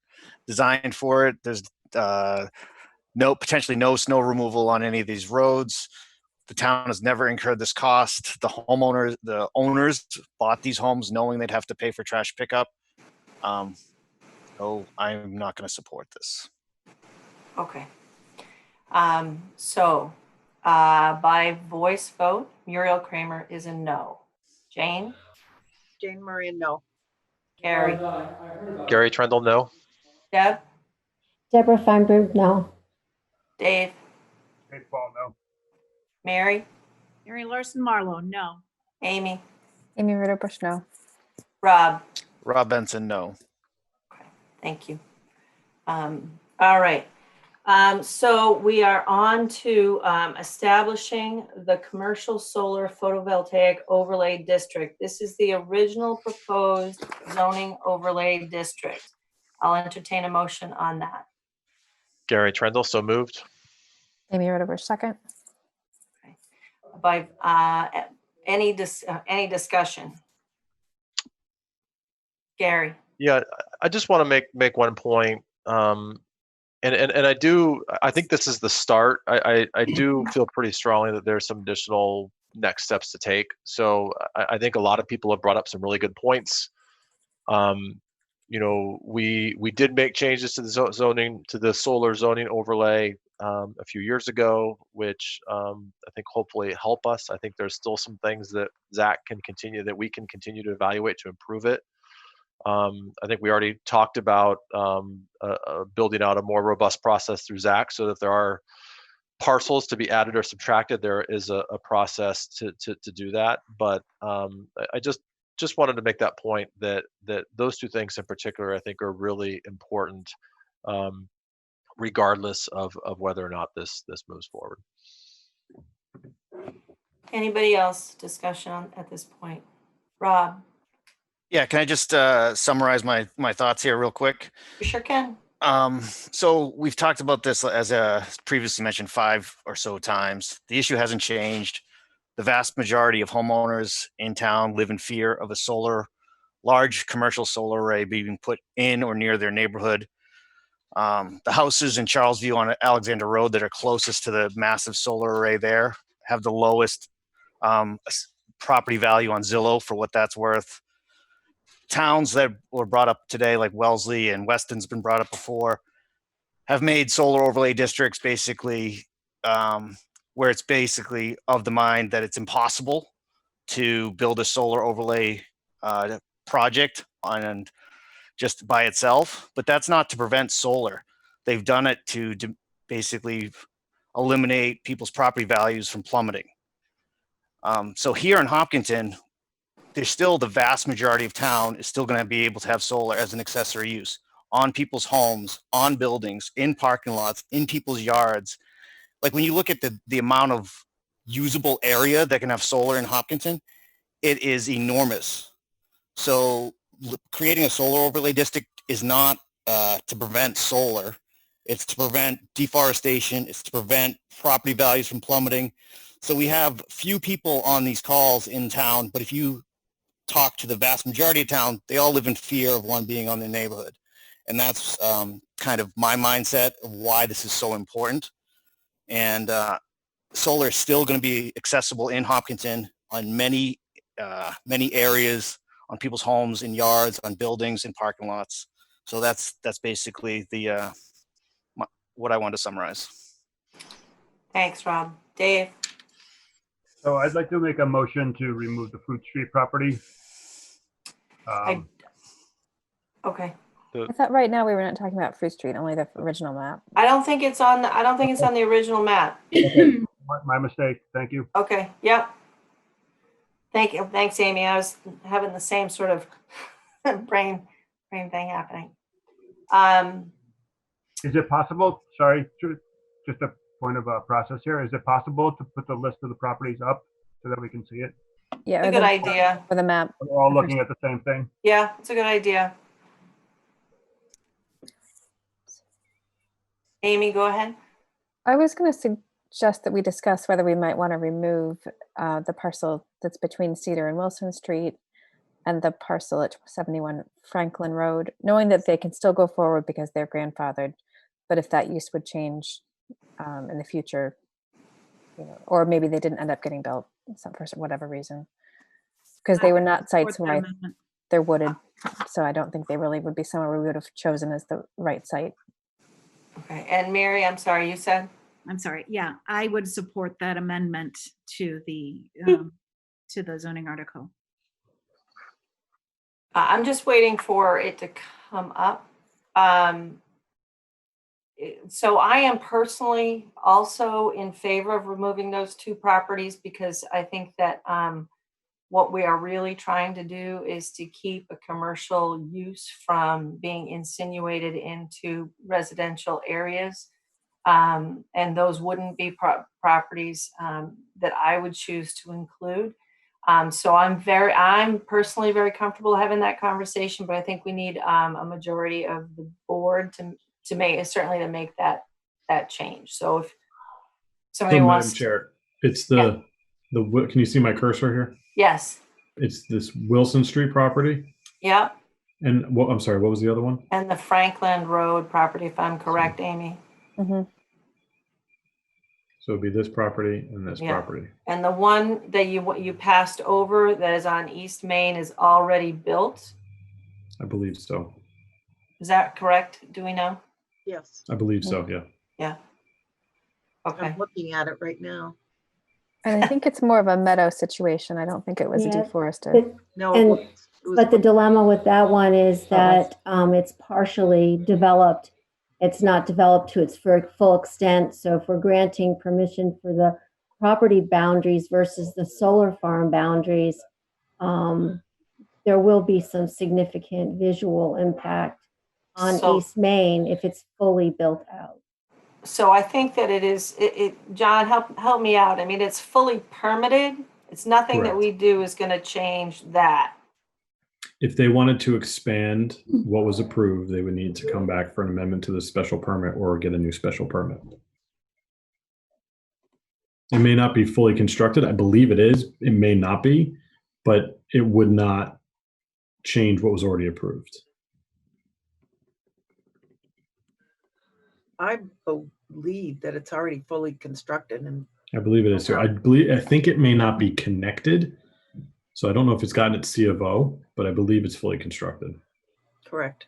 designed for it. There's potentially no snow removal on any of these roads. The town has never incurred this cost. The owners bought these homes knowing they'd have to pay for trash pickup. So I'm not going to support this. Okay. By voice vote, Muriel Kramer is a no. Jane? Jane Murray, no. Gary? Gary Trendle, no. Deb? Deborah Feinberg, no. Dave? Dave Paul, no. Mary? Mary Larson Marlowe, no. Amy? Amy Roderbush, no. Rob? Rob Benson, no. Thank you. All right. So we are on to establishing the commercial solar photovoltaic overlay district. This is the original proposed zoning overlay district. I'll entertain a motion on that. Gary Trendle, so moved. Amy Roderbush, second. By any discussion? Gary? Yeah, I just want to make one point. And I think this is the start. I do feel pretty strongly that there's some additional next steps to take. So I think a lot of people have brought up some really good points. We did make changes to the zoning, to the solar zoning overlay a few years ago, which I think hopefully help us. I think there's still some things that we can continue to evaluate to improve it. I think we already talked about building out a more robust process through Zach, so that there are parcels to be added or subtracted, there is a process to do that. But I just wanted to make that point that those two things in particular, I think, are really important, regardless of whether or not this moves forward. Anybody else discussion at this point? Rob? Yeah, can I just summarize my thoughts here real quick? You sure can. So we've talked about this, as previously mentioned, 5 or so times. The issue hasn't changed. The vast majority of homeowners in town live in fear of a large commercial solar array being put in or near their neighborhood. The houses in Charlesview on Alexander Road that are closest to the massive solar array there have the lowest property value on Zillow, for what that's worth. Towns that were brought up today, like Wellesley and Weston's been brought up before, have made solar overlay districts basically where it's basically of the mind that it's impossible to build a solar overlay project on just by itself, but that's not to prevent solar. They've done it to basically eliminate people's property values from plummeting. So here in Hopkinton, there's still the vast majority of town is still going to be able to have solar as an accessory use on people's homes, on buildings, in parking lots, in people's yards. Like when you look at the amount of usable area that can have solar in Hopkinton, it is enormous. So creating a solar overlay district is not to prevent solar. It's to prevent deforestation. It's to prevent property values from plummeting. So we have few people on these calls in town, but if you talk to the vast majority of town, they all live in fear of one being on their neighborhood. And that's kind of my mindset of why this is so important. And solar is still going to be accessible in Hopkinton on many areas, on people's homes, in yards, on buildings, in parking lots. So that's basically the what I want to summarize. Thanks, Rob. Dave? So I'd like to make a motion to remove the Fruit Street property. Okay. I thought right now we were not talking about Fruit Street, only the original map. I don't think it's on the original map. Okay. My mistake. Thank you. Okay, yep. Thank you. Thanks, Amy. I was having the same sort of brain thing happening. Is it possible, sorry, just a point of process here. Is it possible to put the list of the properties up so that we can see it? Yeah, It's a good idea. For the map. We're all looking at the same thing. Yeah, it's a good idea. Amy, go ahead. I was going to suggest that we discuss whether we might want to remove the parcel that's between Cedar and Wilson Street and the parcel at 71 Franklin Road, knowing that they can still go forward because they're grandfathered. But if that use would change in the future, or maybe they didn't end up getting built for whatever reason, because they were not sites where they're wooded. So I don't think they really would be somewhere we would have chosen as the right site. Okay, and Mary, I'm sorry, you said? I'm sorry. Yeah, I would support that amendment to the zoning article. I'm just waiting for it to come up. So I am personally also in favor of removing those two properties because I think that what we are really trying to do is to keep a commercial use from being insinuated into residential areas. And those wouldn't be properties that I would choose to include. So I'm personally very comfortable having that conversation, but I think we need a majority of the board to make that change. So if somebody wants, Madam Chair, it's the can you see my cursor here? Yes. It's this Wilson Street property. Yep. And I'm sorry, what was the other one? And the Franklin Road property, if I'm correct, Amy. Mm-hmm. So it'd be this property and this property. And the one that you passed over that is on East Main is already built. I believe so. Is that correct? Do we know? Yes. I believe so, yeah. Yeah. Okay. I'm looking at it right now. And I think it's more of a meadow situation. I don't think it was deforested. But the dilemma with that one is that it's partially developed. It's not developed to its full extent. So if we're granting permission for the property boundaries versus the solar farm boundaries, there will be some significant visual impact on East Main if it's fully built out. So I think that it is, John, help me out. I mean, it's fully permitted. It's nothing that we do is going to change that. If they wanted to expand what was approved, they would need to come back for an amendment to the special permit or get a new special permit. It may not be fully constructed. I believe it is. It may not be, but it would not change what was already approved. I believe that it's already fully constructed, and I believe it is too. I think it may not be connected. So I don't know if it's gotten its C of O, but I believe it's fully constructed. correct.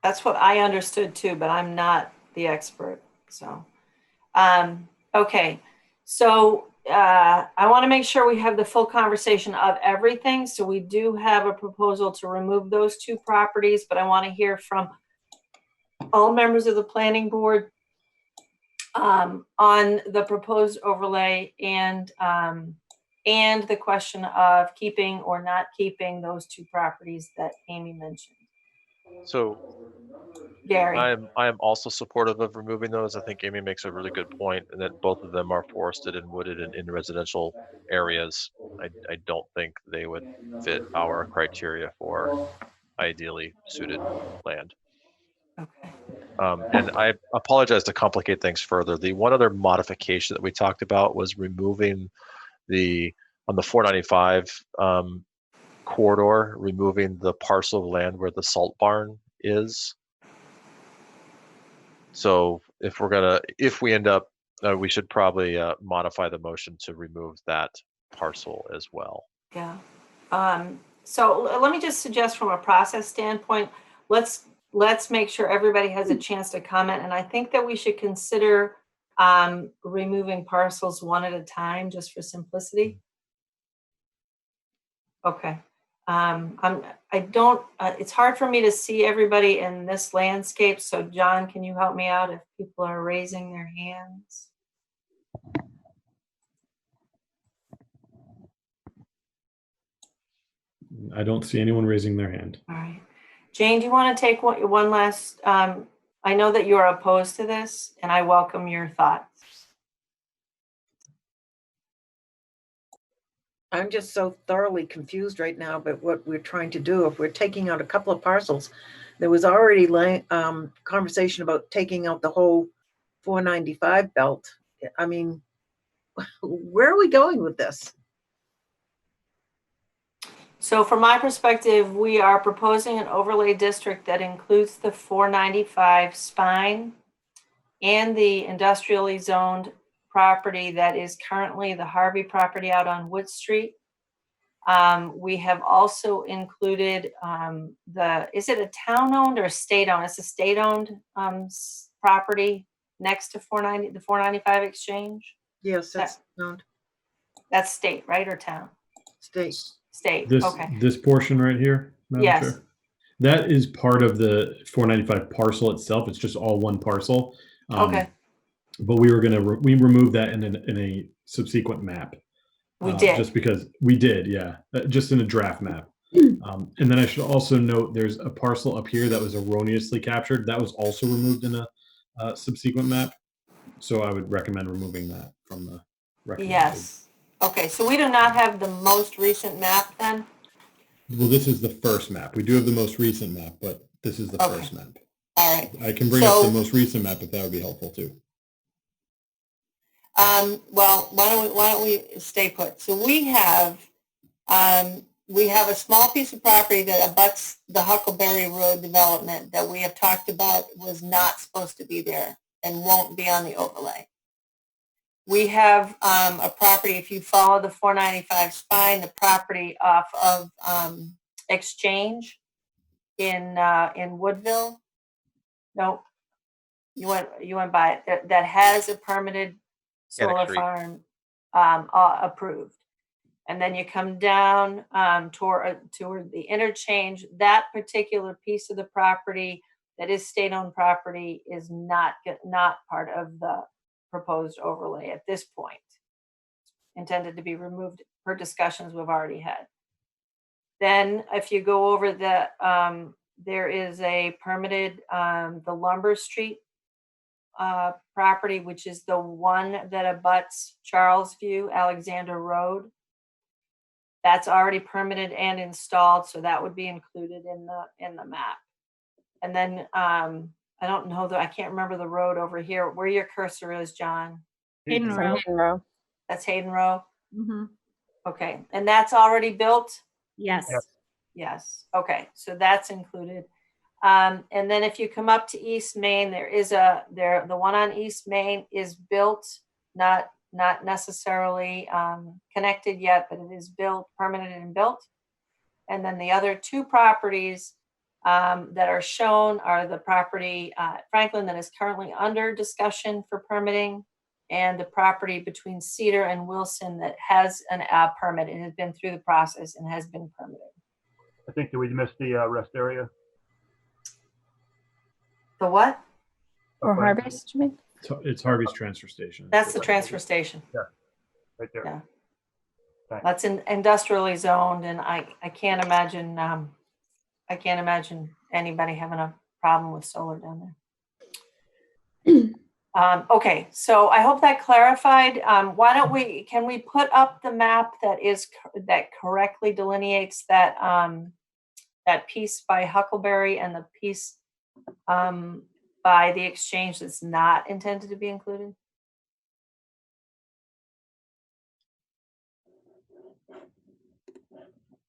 That's what I understood too, but I'm not the expert. So, okay. So I want to make sure we have the full conversation of everything. So we do have a proposal to remove those two properties, but I want to hear from all members of the planning board on the proposed overlay and the question of keeping or not keeping those two properties that Amy mentioned. So Gary. I am also supportive of removing those. I think Amy makes a really good point, and that both of them are forested and wooded in residential areas. I don't think they would fit our criteria for ideally suited land. Okay. And I apologize to complicate things further. The one other modification that we talked about was removing on the 495 corridor, removing the parcel of land where the salt barn is. So if we end up, we should probably modify the motion to remove that parcel as well. Yeah. So let me just suggest from a process standpoint, let's make sure everybody has a chance to comment. And I think that we should consider removing parcels one at a time just for simplicity. Okay. It's hard for me to see everybody in this landscape. So John, can you help me out if people are raising their hands? I don't see anyone raising their hand. All right. Jane, do you want to take one last, I know that you are opposed to this and I welcome your thoughts. I'm just so thoroughly confused right now about what we're trying to do. If we're taking out a couple of parcels, there was already conversation about taking out the whole 495 belt. I mean, where are we going with this? So from my perspective, we are proposing an overlay district that includes the 495 spine and the industrially zoned property that is currently the Harvey property out on Wood Street. We have also included is it a town-owned or state-owned? It's a state-owned property next to the 495 exchange. Yes, that's owned. That's state, right, or town? State. State. Okay. This portion right here, Madam Yes. Chair? That is part of the 495 parcel itself. It's just all one parcel. Okay. But we were we removed that in a subsequent map. We did. Just because we did, yeah. Just in a draft map. And then I should also note there's a parcel up here that was erroneously captured. That was also removed in a subsequent map. So I would recommend removing that from the recommended. Yes. Okay, so we do not have the most recent map then? Well, this is the first map. We do have the most recent map, but this is the first map. All right. I can bring up the most recent map if that would be helpful too. Well, why don't we stay put? So we have a small piece of property that abuts the Huckleberry Road development that we have talked about was not supposed to be there and won't be on the overlay. We have a property, if you follow the 495 spine, the property off of Exchange in Woodville. No, you went by it. That has a permitted solar farm approved. And then you come down toward the interchange. That particular piece of the property that is state-owned property is not part of the proposed overlay at this point. Intended to be removed per discussions we've already had. Then if you go over there is a permitted, the Lumber Street property, which is the one that abuts Charles View, Alexander Road. That's already permitted and installed, so that would be included in the map. And then I don't know I can't remember the road over here where your cursor is, John. Hayden Row. Hayden Row. That's Hayden Row. Mm-hmm. Okay, and that's already built. Yes. Yep. Yes. Okay, so that's included. And then if you come up to East Main, the one on East Main is built, not necessarily connected yet, but it is built, permitted and built. And then the other two properties that are shown are the property Franklin that is currently under discussion for permitting and the property between Cedar and Wilson that has an permit and has been through the process and has been permitted. I think, did we miss the rest area? The what? Or Okay. Harvey's, you mean? It's Harvey's transfer station. That's the transfer station. Right there. Yeah. Thanks. That's industrially zoned, and I can't imagine, anybody having a problem with solar down there. Okay, so I hope that clarified. Why don't can we put up the map that correctly delineates that, that piece by Huckleberry and the piece by the exchange that's not intended to be included?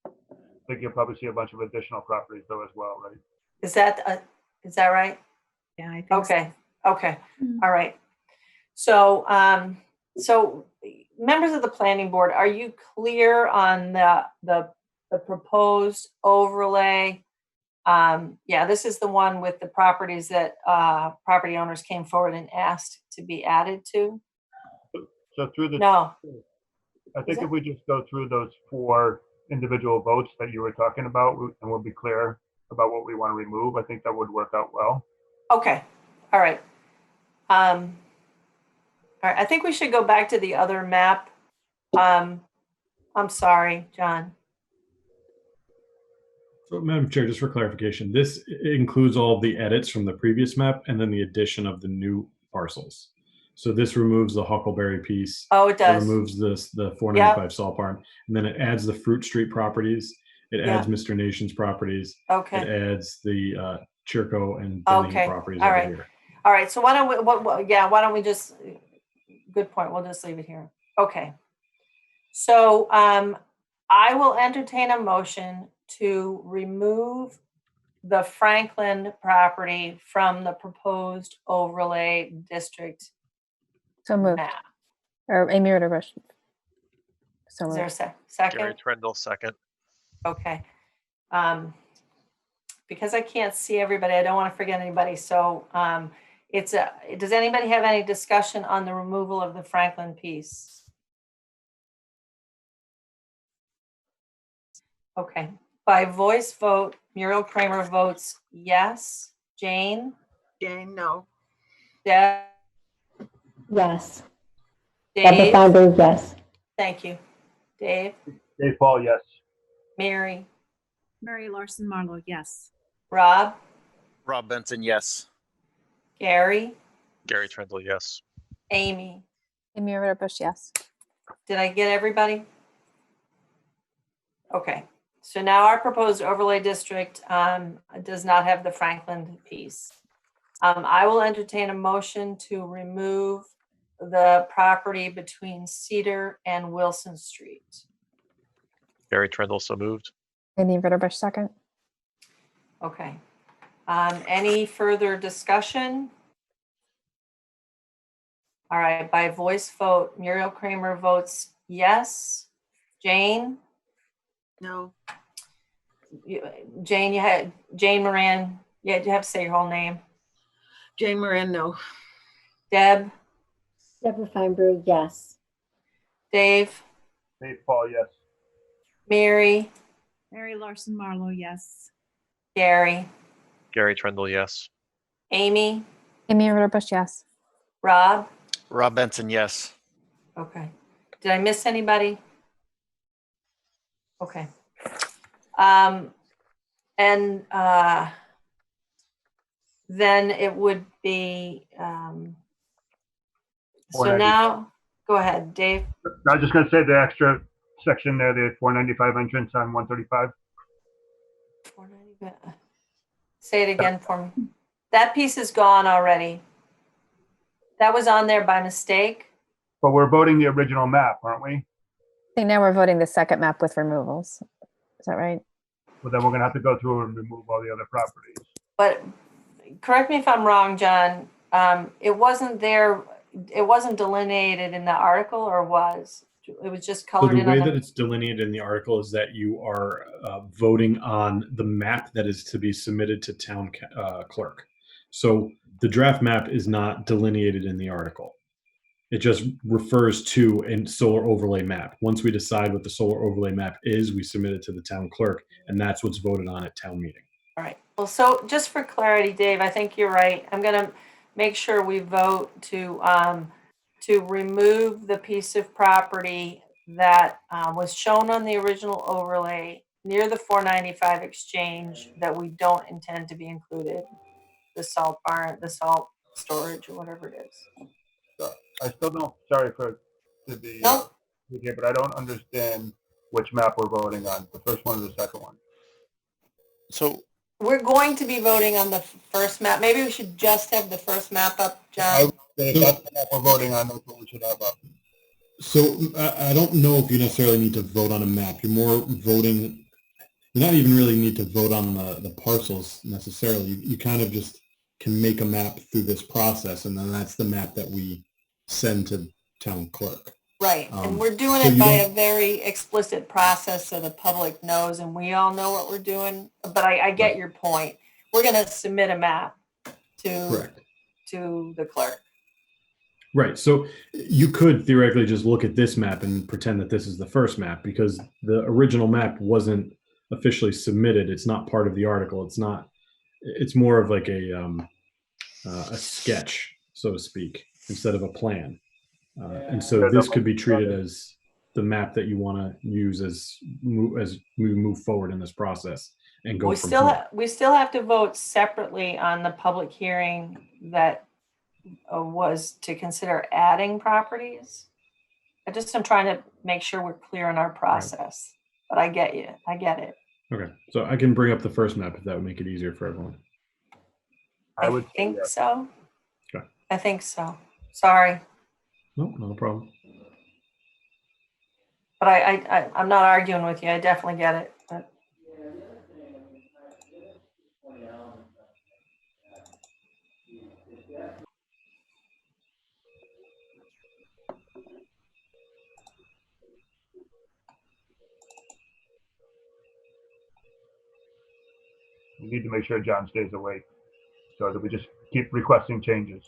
I think you'll probably see a bunch of additional properties though as well, right? Is that right? Yeah, I think so. Okay, okay, all right. So, so members of the planning board, are you clear on the proposed overlay? Yeah, this is the one with the properties that property owners came forward and asked to be added to? So through the, No, I think it? if we just go through those 4 individual votes that you were talking about, and we'll be clear about what we want to remove, I think that would work out well. okay, all right. All right, I think we should go back to the other map. I'm sorry, John. So, Madam Chair, just for clarification, this includes all of the edits from the previous map and then the addition of the new parcels. So this removes the Huckleberry piece. Oh, it does. Removes the 495 Salt Barn, and then it adds the Fruit Street properties. It adds Mr. Nation's properties. Okay. It adds the Chirco and Denny Okay, properties all over right. here. All right, so why don't we, why don't we just, good point, we'll just leave it here. Okay. So I will entertain a motion to remove the Franklin property from the proposed overlay district So moved. map. Or Amy Ritterbush. So Is there a moved. Gary second? Trendle, second. Okay. Because I can't see everybody, I don't want to forget anybody, so does anybody have any discussion on the removal of the Franklin piece? Okay, by voice vote, Muriel Kramer votes yes. Jane? Jane, no. Deb? Yes. Deborah Dave? Feinberg, yes. Thank you. Dave? Dave Paul, yes. Mary? Mary Larson Marlowe, yes. Rob? Rob Benson, yes. Gary? Gary Trendle, yes. Amy? Amy Ritterbush, yes. Did I get everybody? Okay, so now our proposed overlay district does not have the Franklin piece. I will entertain a motion to remove the property between Cedar and Wilson Street. Gary Trendle, so moved. Amy Ritterbush, second. Okay. Any further discussion? All right, by voice vote, Muriel Kramer votes yes. Jane? No. Jane Moran, you have to say your whole name. Jane Moran, no. Deb? Deborah Feinberg, yes. Dave? Dave Paul, yes. Mary? Mary Larson Marlowe, yes. Gary? Gary Trendle, yes. Amy? Amy Ritterbush, yes. Rob? Rob Benson, yes. Okay. Did I miss anybody? Okay. Then it would be, so now, go ahead, Dave. I was just going to say the extra section there, the 495 entrance on 135. 490. Say it again for me. That piece is gone already. That was on there by mistake. But we're voting the original map, aren't we? I think now we're voting the second map with removals. Is that right? Well, then we're going to have to go through and remove all the other properties. But correct me if I'm wrong, John. It wasn't there. It wasn't delineated in the article, or was? It was just So colored the in. way on that it's delineated in the article is that you are voting on the map that is to be submitted to town clerk. So the draft map is not delineated in the article. It just refers to a solar overlay map. Once we decide what the solar overlay map is, we submit it to the town clerk, and that's what's voted on at town meeting. All right. Well, so just for clarity, Dave, I think you're right. I'm going to make sure we vote to remove the piece of property that was shown on the original overlay near the 495 exchange that we don't intend to be included, the salt barn, the salt storage, or whatever it is. I still don't, sorry for to be here, but I don't understand which map we're voting on, the first one or the second one. So we're going to be voting on the first map. Maybe we should just have the first map up, John. If that's the map we're voting on, that's what we should have up. So I don't know if you necessarily need to vote on a map. You're more voting, you not even really need to vote on the parcels necessarily. You kind of just can make a map through this process, and then that's the map that we send to town clerk. Right, and we're doing so it you by don't- a very explicit process so the public knows and we all know what we're doing. But I get your point. We're going to submit a map Correct. to the clerk. Right. So you could theoretically just look at this map and pretend that this is the first map because the original map wasn't officially submitted. It's not part of the article. It's not. It's more of like a sketch, so to speak, instead of a plan. And so this could be treated as the map that you want to use as we move forward in this process and go We from still here. we still have to vote separately on the public hearing that was to consider adding properties. I'm trying to make sure we're clear in our process. But I get you. I get it. Okay. So I can bring up the first map if that would make it easier for everyone. I would think so. Okay. I think so. Sorry. No, not a problem. But I'm not arguing with you. I definitely get it. But We need to make sure John stays awake so that we just keep requesting changes.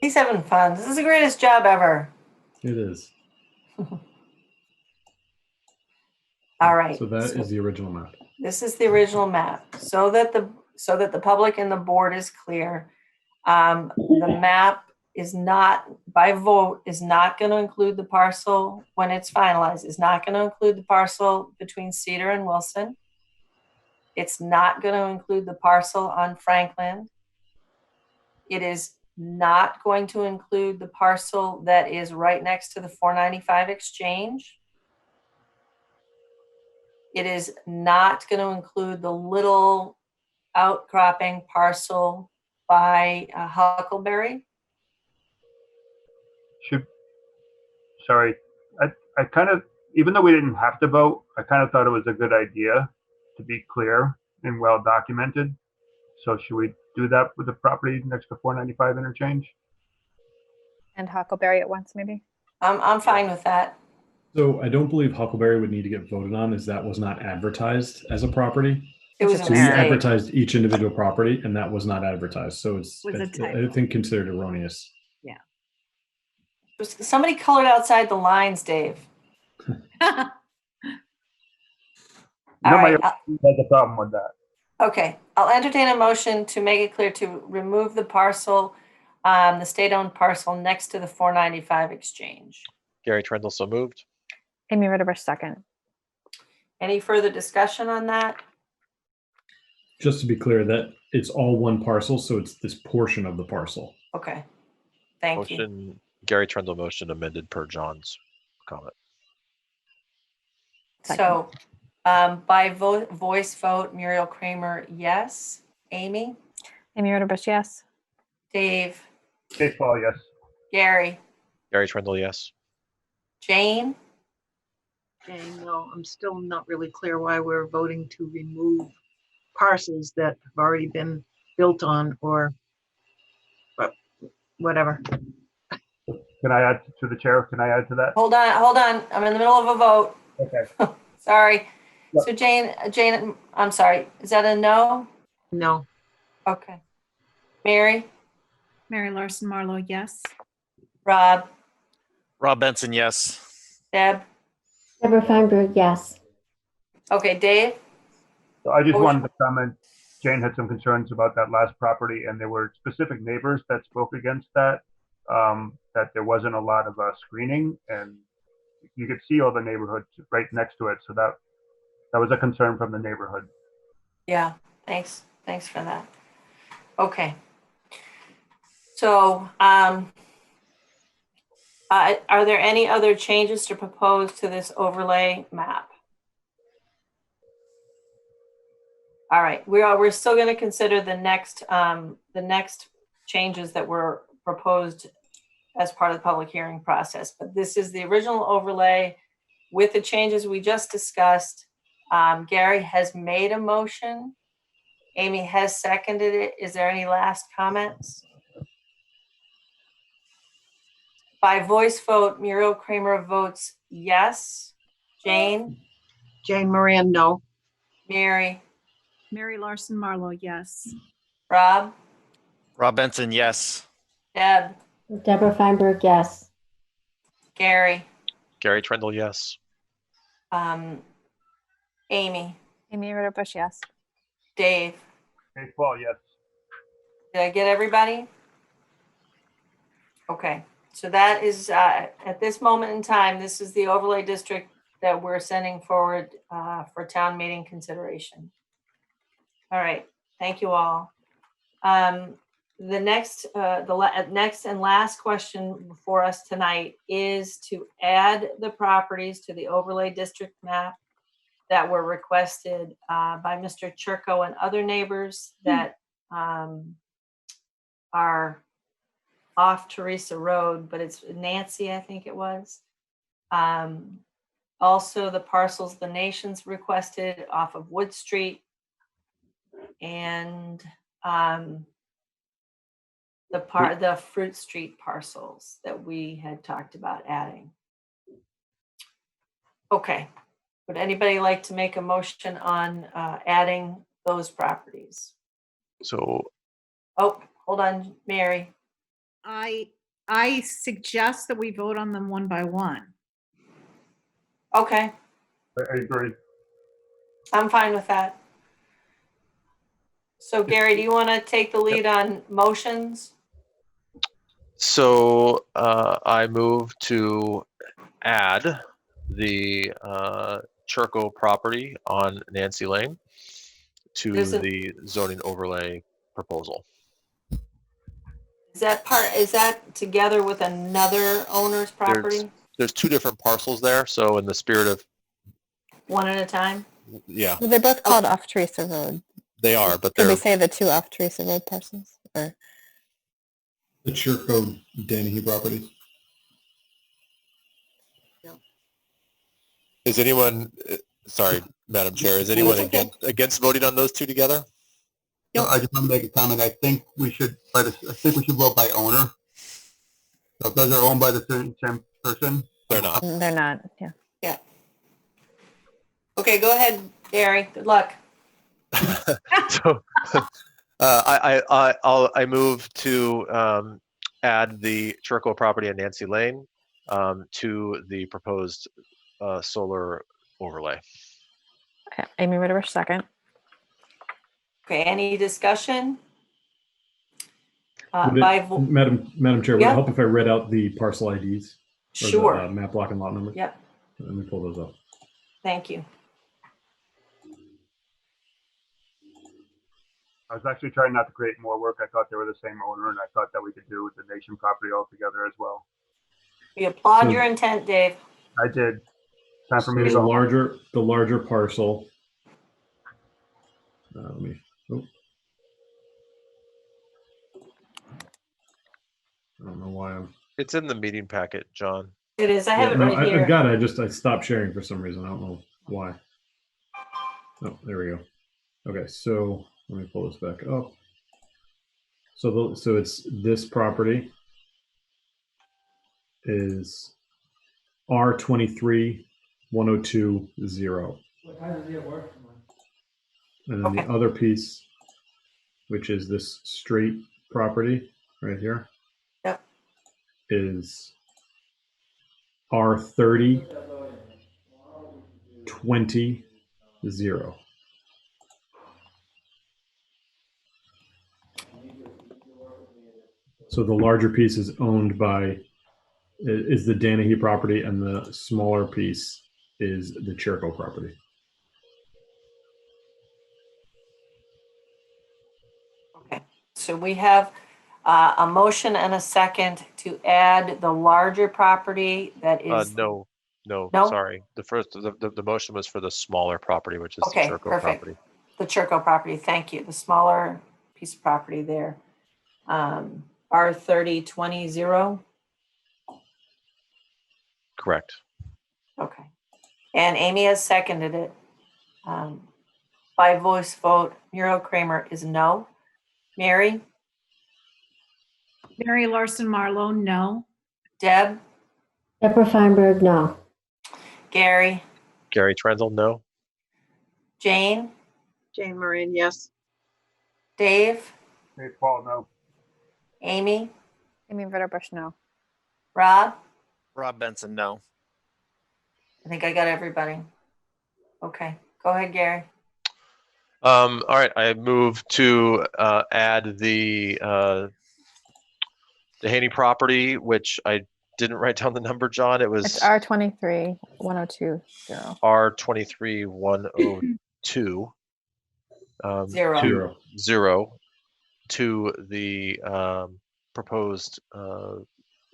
he's having fun. This is the greatest job ever. It is. All right. So that is the original map. This is the original map, so that the public and the board is clear. The map is not, by vote, is not going to include the parcel when it's finalized. Is not going to include the parcel between Cedar and Wilson. It's not going to include the parcel on Franklin. It is not going to include the parcel that is right next to the 495 exchange. It is not going to include the little outcropping parcel by Huckleberry. Sorry, I kind of, even though we didn't have to vote, I kind of thought it was a good idea to be clear and well documented. So should we do that with the property next to 495 interchange? And Huckleberry at once, maybe? I'm fine with that. So I don't believe Huckleberry would need to get voted on, as that was not advertised as a property. It was So a we mistake. advertised each individual property, and that was not advertised. So it's, Was a I typo. think, considered erroneous. Somebody colored outside the lines, Dave. All Nobody right. has a problem with that. Okay, I'll entertain a motion to make it clear to remove the parcel, the state-owned parcel next to the 495 exchange. Gary Trendle, so moved. Amy Ritterbush, second. Any further discussion on that? Just to be clear, that it's all one parcel, so it's this portion of the parcel. Okay, thank you. Motion, Gary Trendle motion amended per John's comment. So by voice vote, Muriel Kramer, yes. Amy? Amy Ritterbush, yes. Dave? Baseball, yes. Gary? Gary Trendle, yes. Jane? Okay, no, I'm still not really clear why we're voting to remove parcels that have already been built on or whatever. Can I add to the chair? Can I add to that? Hold on. I'm in the middle of a vote. Okay. Sorry. Yep. So Jane, I'm sorry. Is that a no? No. Okay. Mary, Mary Larson Marlowe, yes. Rob, Rob Benson, yes. Deb. Deborah Feinberg, yes. Okay, Dave? So I just Oh, wanted to comment, Jane had some concerns about that last property, and there were specific neighbors that spoke against that, that there wasn't a lot of screening, and you could see all the neighborhoods right next to it. So that was a concern from the neighborhood. Yeah, thanks. Thanks for that. Okay. So, are there any other changes to propose to this overlay map? All right, we're still going to consider the next changes that were proposed as part of the public hearing process, but this is the original overlay with the changes we just discussed. Gary has made a motion. Amy has seconded it. Is there any last comments? By voice vote, Muriel Kramer votes yes. Jane? Jane Moran, no. Mary? Mary Larson Marlowe, yes. Rob? Rob Benson, yes. Deb? Deborah Feinberg, yes. Gary? Gary Trendle, yes. Amy? Amy Ritterbush, yes. Dave? Dave Paul, yes. Did I get everybody? Okay, so that is, at this moment in time, this is the overlay district that we're sending forward for town meeting consideration. All right, thank you all. The next and last question for us tonight is to add the properties to the overlay district map that were requested by Mr. Churko and other neighbors that are off Teresa Road, but it's Nancy, I think it was. Also the parcels the nations requested off of Wood Street, and the Fruit Street parcels that we had talked about adding. Okay, would anybody like to make a motion on adding those properties? So, Oh, hold on, Mary. I suggest that we vote on them one by one. Okay, I agree. I'm fine with that. So Gary, do you want to take the lead on motions? so I move to add the Churko property on Nancy Lane to the zoning overlay proposal. Is that together with another owner's property? There's two different parcels there, so in the spirit of, One at a time? yeah, Well, they're both called off Teresa Road. they are, but Did we they're, say the two off Teresa Road parcels? Or The Churko Dennehy properties. is anyone, sorry, Madam Chair, is anyone against voting on those two together? No, I just want to make a comment. I think we should vote by owner. So if those are owned by the same person. They're not. they're not, yeah. Yeah. Okay, go ahead, Gary. Good luck. So I move to add the Churko property on Nancy Lane to the proposed solar overlay. Okay, Amy Ritterbush, second. Okay, any discussion? Would it- Madam Chair, would Yeah. it help if I read out the parcel IDs? Or Sure. the map block and lot numbers? Yep, Let me pull those up. thank you. I was actually trying not to create more work. I thought they were the same owner, and I thought that we could do with the Nation property altogether as well. We applaud So- your intent, Dave. I did. Time for So me to the go. larger parcel. Let me. Oh. I don't know why I'm. It's in the meeting packet, John. It is, I have it no, right here. I've got it. I stopped sharing for some reason. I don't know why. Oh, there we go. Okay, so let me pull this back up. So it's this property is R23 1020. And then the other piece, which is this straight property right here Yep. is R30 20 0. So the larger piece is owned by is the Danahy property, and the smaller piece is the Churco property. Okay, so we have a motion and a second to add the larger property that is. No, No? sorry. The motion was for the smaller property, which is the Okay, Churco perfect. property. The Churco property, thank you. The smaller piece of property there. R30 20 0. Correct. Okay. And Amy has seconded it. By voice vote, Muriel Kramer is no. Mary? Mary Larson Marlowe, no. Deb? Deborah Feinberg, no. Gary? Gary Trendle, no. Jane? Jane Moran, yes. Dave? Dave Paul, no. Amy? Amy Ritterbush, no. Rob? Rob Benson, no. I think I got everybody. Okay, go ahead, Gary. All right, I move to add the Haney property, which I didn't write down the number, John. It was It's R23 1020. R23 102 Zero. zero to the proposed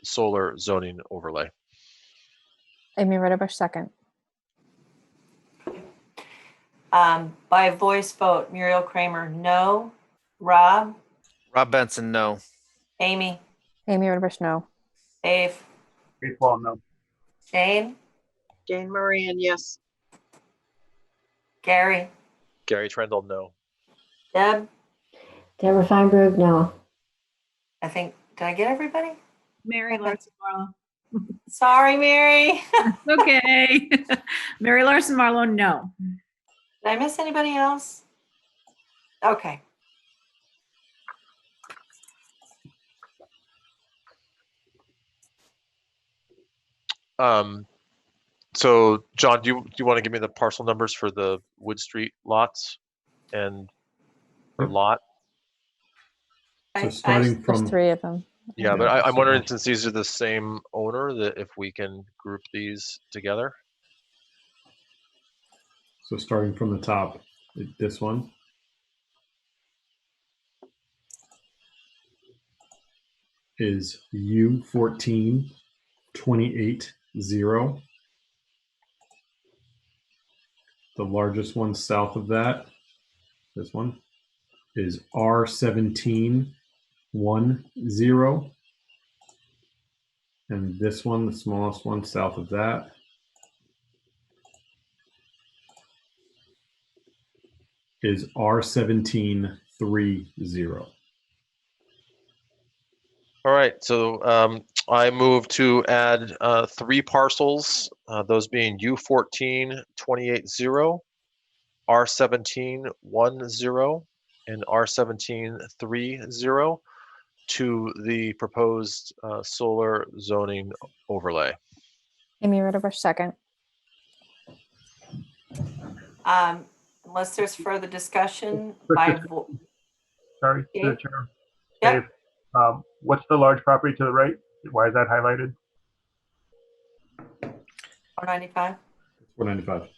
solar zoning overlay. Amy Ritterbush, second. By voice vote, Muriel Kramer, no. Rob? Rob Benson, no. Amy? Amy Ritterbush, no. Dave? Dave Paul, no. Jane? Jane Moran, yes. Gary? Gary Trendle, no. Deb? Deborah Feinberg, no. I think, did I get everybody? Mary Larson Marlowe. Sorry, Mary. Okay. Mary Larson Marlowe, no. Did I miss anybody else? Okay. So John, do you want to give me the parcel numbers for the Wood Street lots and or lot? So starting There's from 3 of them. Yeah, but Yeah, I'm so- wondering, since these are the same owner, that if we can group these together. So starting from the top, this one is U14 28 0. The largest one south of that, this one, is R17 10. And this one, the smallest one south of that, is R17 30. All right, so I move to add 3 parcels, those being U14 28 0, R17 10, and R17 30 to the proposed solar zoning overlay. Amy Ritterbush, second. Unless there's further discussion, Sorry, Dave? to the chair. Yep. Dave, what's the large property to the right? Why is that highlighted? 495? 495.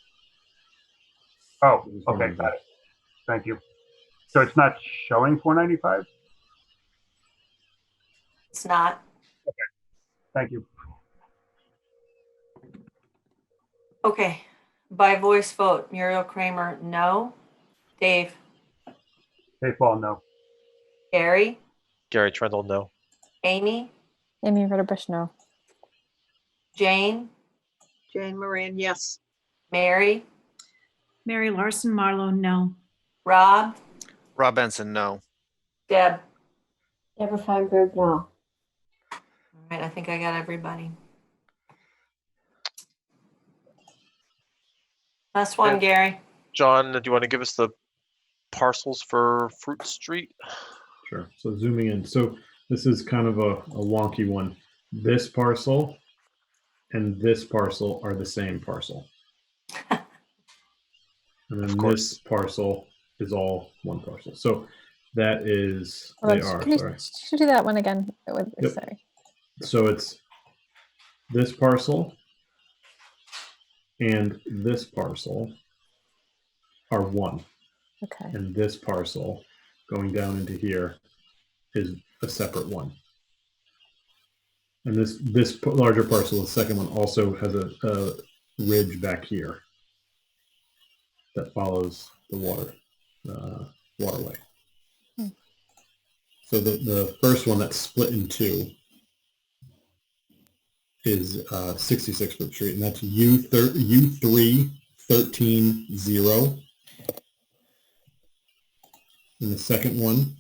Oh, okay, got it. Thank you. So it's not showing 495? It's not. Thank you. Okay, by voice vote, Muriel Kramer, no. Dave? Dave Paul, no. Gary? Gary Trendle, no. Amy? Amy Ritterbush, no. Jane? Jane Moran, yes. Mary? Mary Larson Marlowe, no. Rob? Rob Benson, no. Deb? Deborah Feinberg, no. All right, I think I got everybody. Last one, Yeah. Gary. John, do you want to give us the parcels for Fruit Street? Sure. So zooming in. So this is kind of a wonky one. This parcel and this parcel are the same parcel. And then this parcel is all one parcel. So that is, they are, Can you, sorry. should do that one again? Yep. Sorry. So it's this parcel and this parcel are one. Okay. And this parcel going down into here is a separate one. And this larger parcel, the second one, also has a ridge back here that follows the waterway. Hmm. So the first one that's split in two is 66 Fruit Street, and that's U3 13-0. And the second one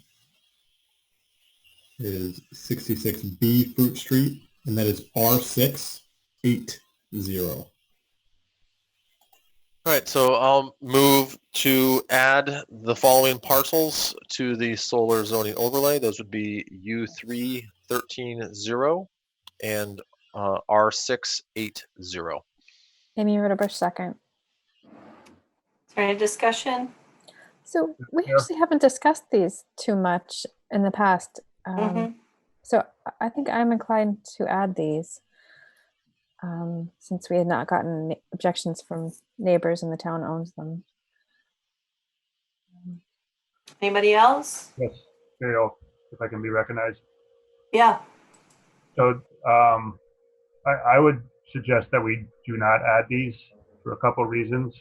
is 66B Fruit Street, and that is R6 80. All right, so I'll move to add the following parcels to the solar zoning overlay. Those would be U3 13-0 and R6 80. Amy Ritterbusch, second. Is there any discussion? So we actually haven't discussed these too much in the past. So I think I'm inclined to add these since we had not gotten objections from neighbors and the town owns them. Anybody else? Yes, Gail, if I can be recognized. Yeah. So I would suggest that we do not add these for a couple of reasons.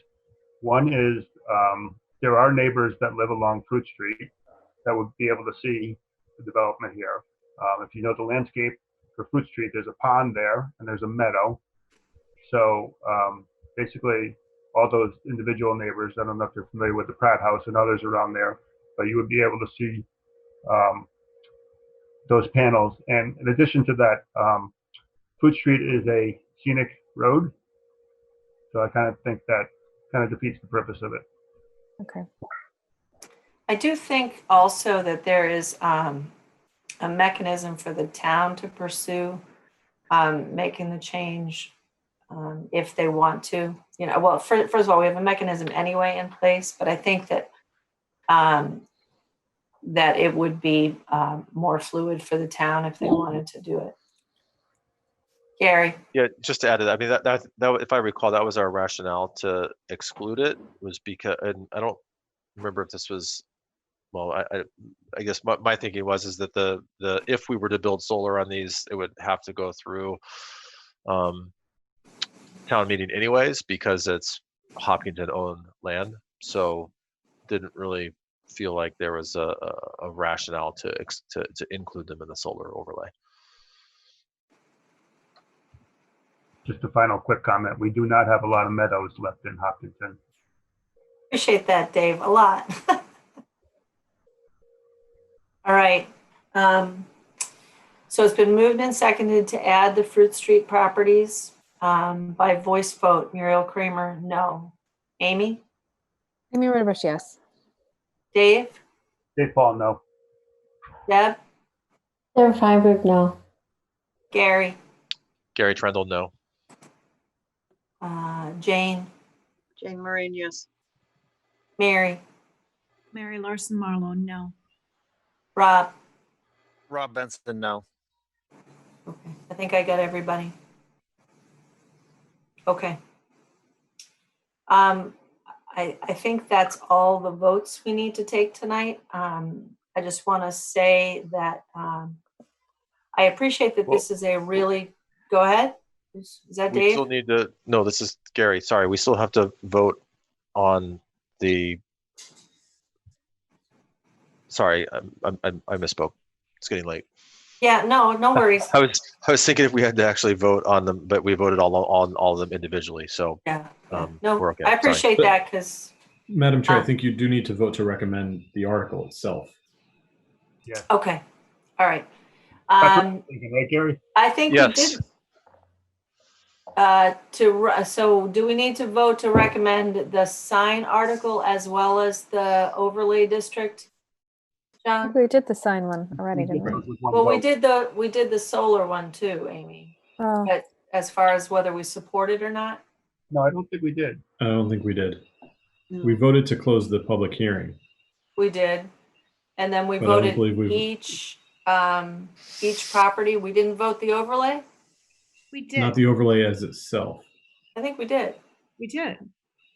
One is there are neighbors that live along Fruit Street that would be able to see the development here. If you know the landscape for Fruit Street, there's a pond there and there's a meadow. So basically all those individual neighbors, I don't know if you're familiar with the Pratt House and others around there, but you would be able to see those panels. And in addition to that, Fruit Street is a scenic road. So I kind of think that kind of defeats the purpose of it. Okay. I do think also that there is a mechanism for the town to pursue making the change if they want to. You know, well, first of all, we have a mechanism anyway in place, but I think that that it would be more fluid for the town if they wanted to do it. Gary? Yeah, just to add to that, I mean, that if I recall, that was our rationale to exclude it, was because, and I don't remember if this was, well, I guess my thinking is that the if we were to build solar on these, it would have to go through town meeting anyways, because it's Hopkinton owned land. So didn't really feel like there was a rationale to include them in the solar overlay. Just a final quick comment. We do not have a lot of meadows left in Hopkinton. Appreciate that, Dave, a lot. All right. So it's been moved and seconded to add the Fruit Street properties by voice vote. Muriel Kramer, no. Amy? Amy Ritterbusch, yes. Dave? Dave Paul, no. Deb? Sarah Feinberg, no. Gary? Gary Trendle, no. Jane? Jane Moran, yes. Mary? Mary Larson Marlowe, no. Rob? Rob Benson, no. Okay, I think I got everybody. Okay. I think that's all the votes we need to take tonight. I just want to say that I appreciate that this is a really, go ahead. Is that We Dave? still need to, no, this is Gary, sorry. We still have to vote on the, sorry, I misspoke. It's getting late. Yeah, no worries. I was thinking if we had to actually vote on them, but we voted on all of them individually. So yeah, no, we're okay. I appreciate Sorry. that because. Madam Chair, I think you do need to vote to recommend the article itself. Yeah. Okay. All right. Right, Gary? I think Yes. we did. So do we need to vote to recommend the sign article as well as the overlay district John? We did the sign one already, didn't we? Well, we did the solar one too, Amy. Oh, But as far as whether we support it or not, No, I don't think we did. I don't think we did. We voted to close the public hearing. we did. And then we But I don't voted believe we- each property. We didn't vote the overlay? We did. Not the overlay as itself. I think we did. We did.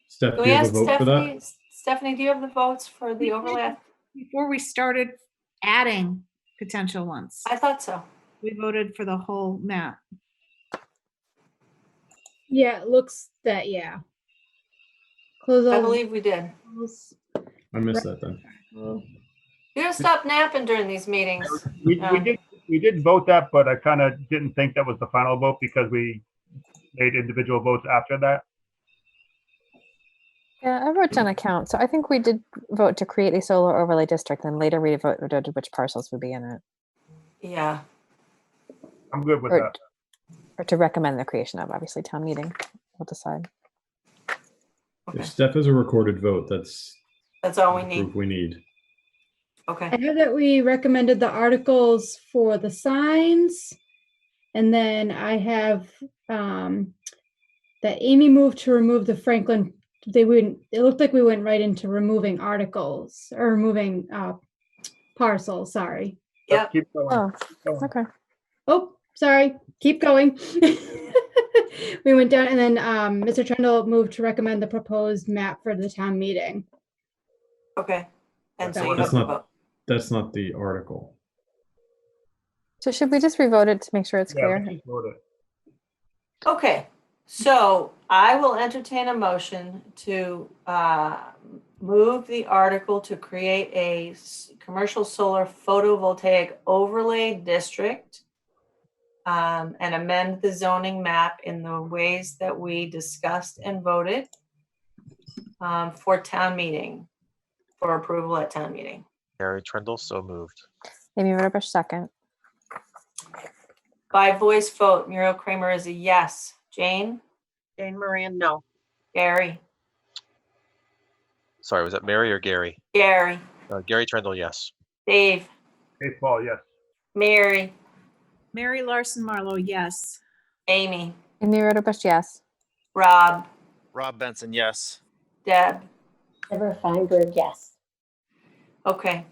Steph, Can do we you have a ask vote for Stephanie? that? Stephanie, do you have the votes for the overlay? Before we started adding potential ones, I thought so. we voted for the whole map. Yeah, it looks that, yeah. Close I all. believe we did. I missed that then. You gotta stop napping during these meetings. We did vote that, but I kind of didn't think that was the final vote because we made individual votes after that. yeah, I wrote down a count. So I think we did vote to create a solar overlay district, and later we voted which parcels would be in it, Yeah. I'm good with or, that. or to recommend the creation of. Obviously, town meeting will decide. Okay. If Steph has a recorded vote, that's That's all we the need. proof we need. Okay. I know that we recommended the articles for the signs. And then I have that Amy moved to remove the Franklin. It looked like we went right into removing articles or removing parcels, sorry. Yep. Keep going. Oh, Keep going. okay. Oh, sorry. Keep going. We went down and then Mr. Trundle moved to recommend the proposed map for the town meeting. Okay. And so you That's have to not, vote. that's not the article. So should we just revote it to make sure it's Yeah, clear? we just voted. Okay, so I will entertain a motion to move the article to create a commercial solar photovoltaic overlay district and amend the zoning map in the ways that we discussed and voted for town meeting, for approval at town meeting. Gary Trindle, so moved. Amy Roberts, second. By voice vote, Muriel Kramer is a yes. Jane? Jane Moran, no. Gary? Sorry, was that Mary or Gary? Gary? Gary Trindle, yes. Dave? Baseball, yes. Mary? Mary Larson Marlowe, yes. Amy? Amy Roberts, yes. Rob? Rob Benson, yes. Deb? Deborah Feinberg, yes. Okay,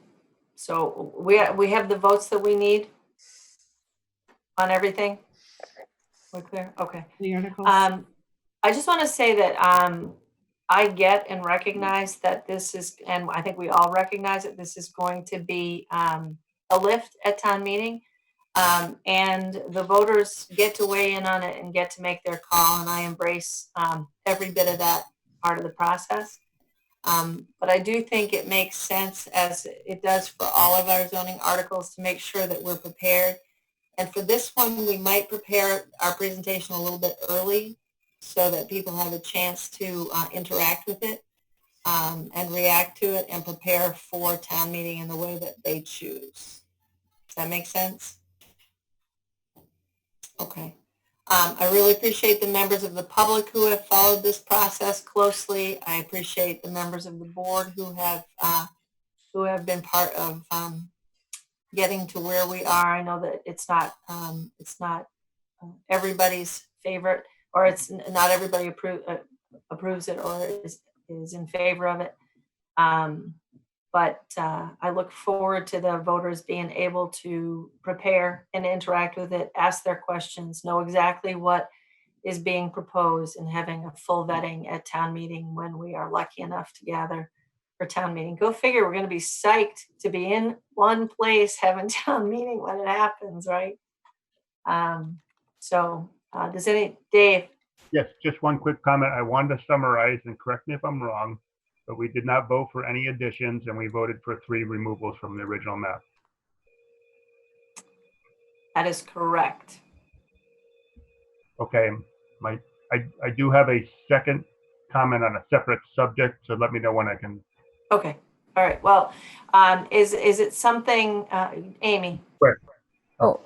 so we have the votes that we need on everything? We're clear? Okay. The articles. I just want to say that I get and recognize that this is, and I think we all recognize that this is going to be a lift at town meeting. And the voters get to weigh in on it and get to make their call, and I embrace every bit of that part of the process. But I do think it makes sense, as it does for all of our zoning articles, to make sure that we're prepared. And for this one, we might prepare our presentation a little bit early so that people have a chance to interact with it and react to it and prepare for town meeting in the way that they choose. Does that make sense? Okay. I really appreciate the members of the public who have followed this process closely. I appreciate the members of the board who have been part of getting to where we are. I know that it's not everybody's favorite, or it's not everybody approves it or is in favor of it. But I look forward to the voters being able to prepare and interact with it, ask their questions, know exactly what is being proposed, and having a full vetting at town meeting when we are lucky enough to gather for town meeting. Go figure, we're going to be psyched to be in one place having town meeting when it happens, right? Dave? Yes, just one quick comment. I wanted to summarize, and correct me if I'm wrong, but we did not vote for any additions, and we voted for 3 removals from the original map. That is correct. Okay, I do have a second comment on a separate subject, so let me know when I can. Okay, all right. Well, is it something, Amy? Correct. Oh,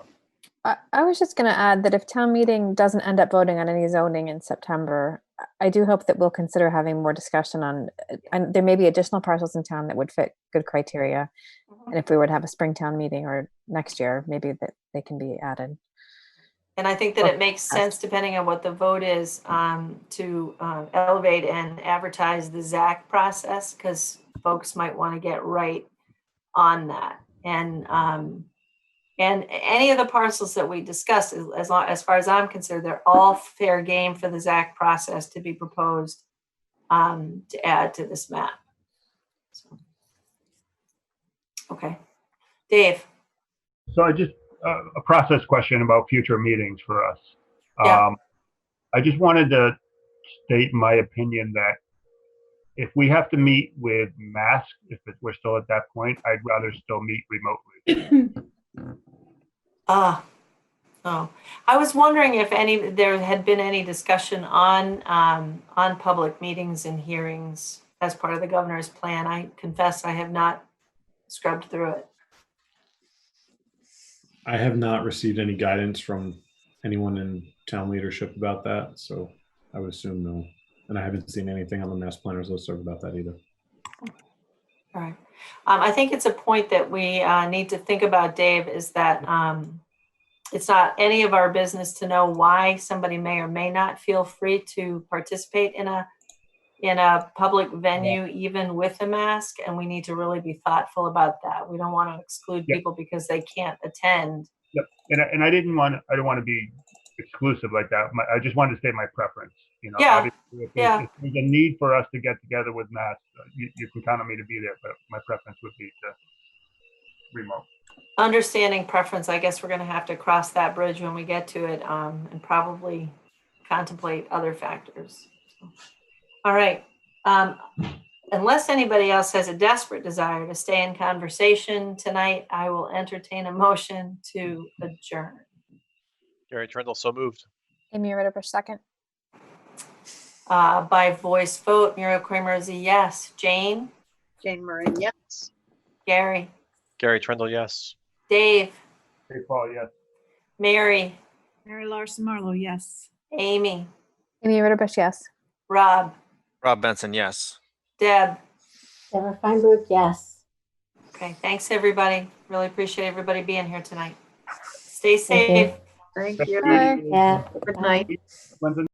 I was just going to add that if town meeting doesn't end up voting on any zoning in September, I do hope that we'll consider having more discussion on, and there may be additional parcels in town that would fit good criteria. And if we were to have a Springtown meeting or next year, maybe that they can be added. And I think that it makes sense, depending on what the vote is, to elevate and advertise the ZAC process, because folks might want to get right on that. And any of the parcels that we discussed, as far as I'm concerned, they're all fair game for the ZAC process to be proposed to add to this map. So, okay, Dave. So I just, a process question about future meetings for us. Yeah. I just wanted to state my opinion that if we have to meet with masks, we're still at that point, I'd rather still meet remotely. Oh, I was wondering if there had been any discussion on public meetings and hearings as part of the governor's plan. I confess I have not scrubbed through it. I have not received any guidance from anyone in town leadership about that, so I would assume no. And I haven't seen anything on the mass planners listserv about that either. All right. I think it's a point that we need to think about, Dave, is that it's not any of our business to know why somebody may or may not feel free to participate in a public venue, even with a mask, and we need to really be thoughtful about that. We don't want to exclude people because they can't attend. Yep. And I don't want to be exclusive like that. I just wanted to state my preference. You know, Yeah. If there's a need for us to get together with masks, you can count on me to be there, but my preference would be to remote. Understanding preference, I guess we're going to have to cross that bridge when we get to it, and probably contemplate other factors. So, all right. Unless anybody else has a desperate desire to stay in conversation tonight, I will entertain a motion to adjourn. Gary Trendle, so moved. Amy Ritterbush, second. By voice vote, Muriel Kramer is a yes. Jane? Jane Marie, yes. Gary? Gary Trendle, yes. Dave? Dave Paul, yes. Mary? Mary Larson Marlowe, yes. Amy? Amy Ritterbush, yes. Rob? Rob Benson, yes. Deb? Deborah Feinberg, yes. Okay, thanks everybody. Really appreciate everybody being here tonight. Stay Thank you. safe. Thank you. Bye. Yeah. Good night. When's the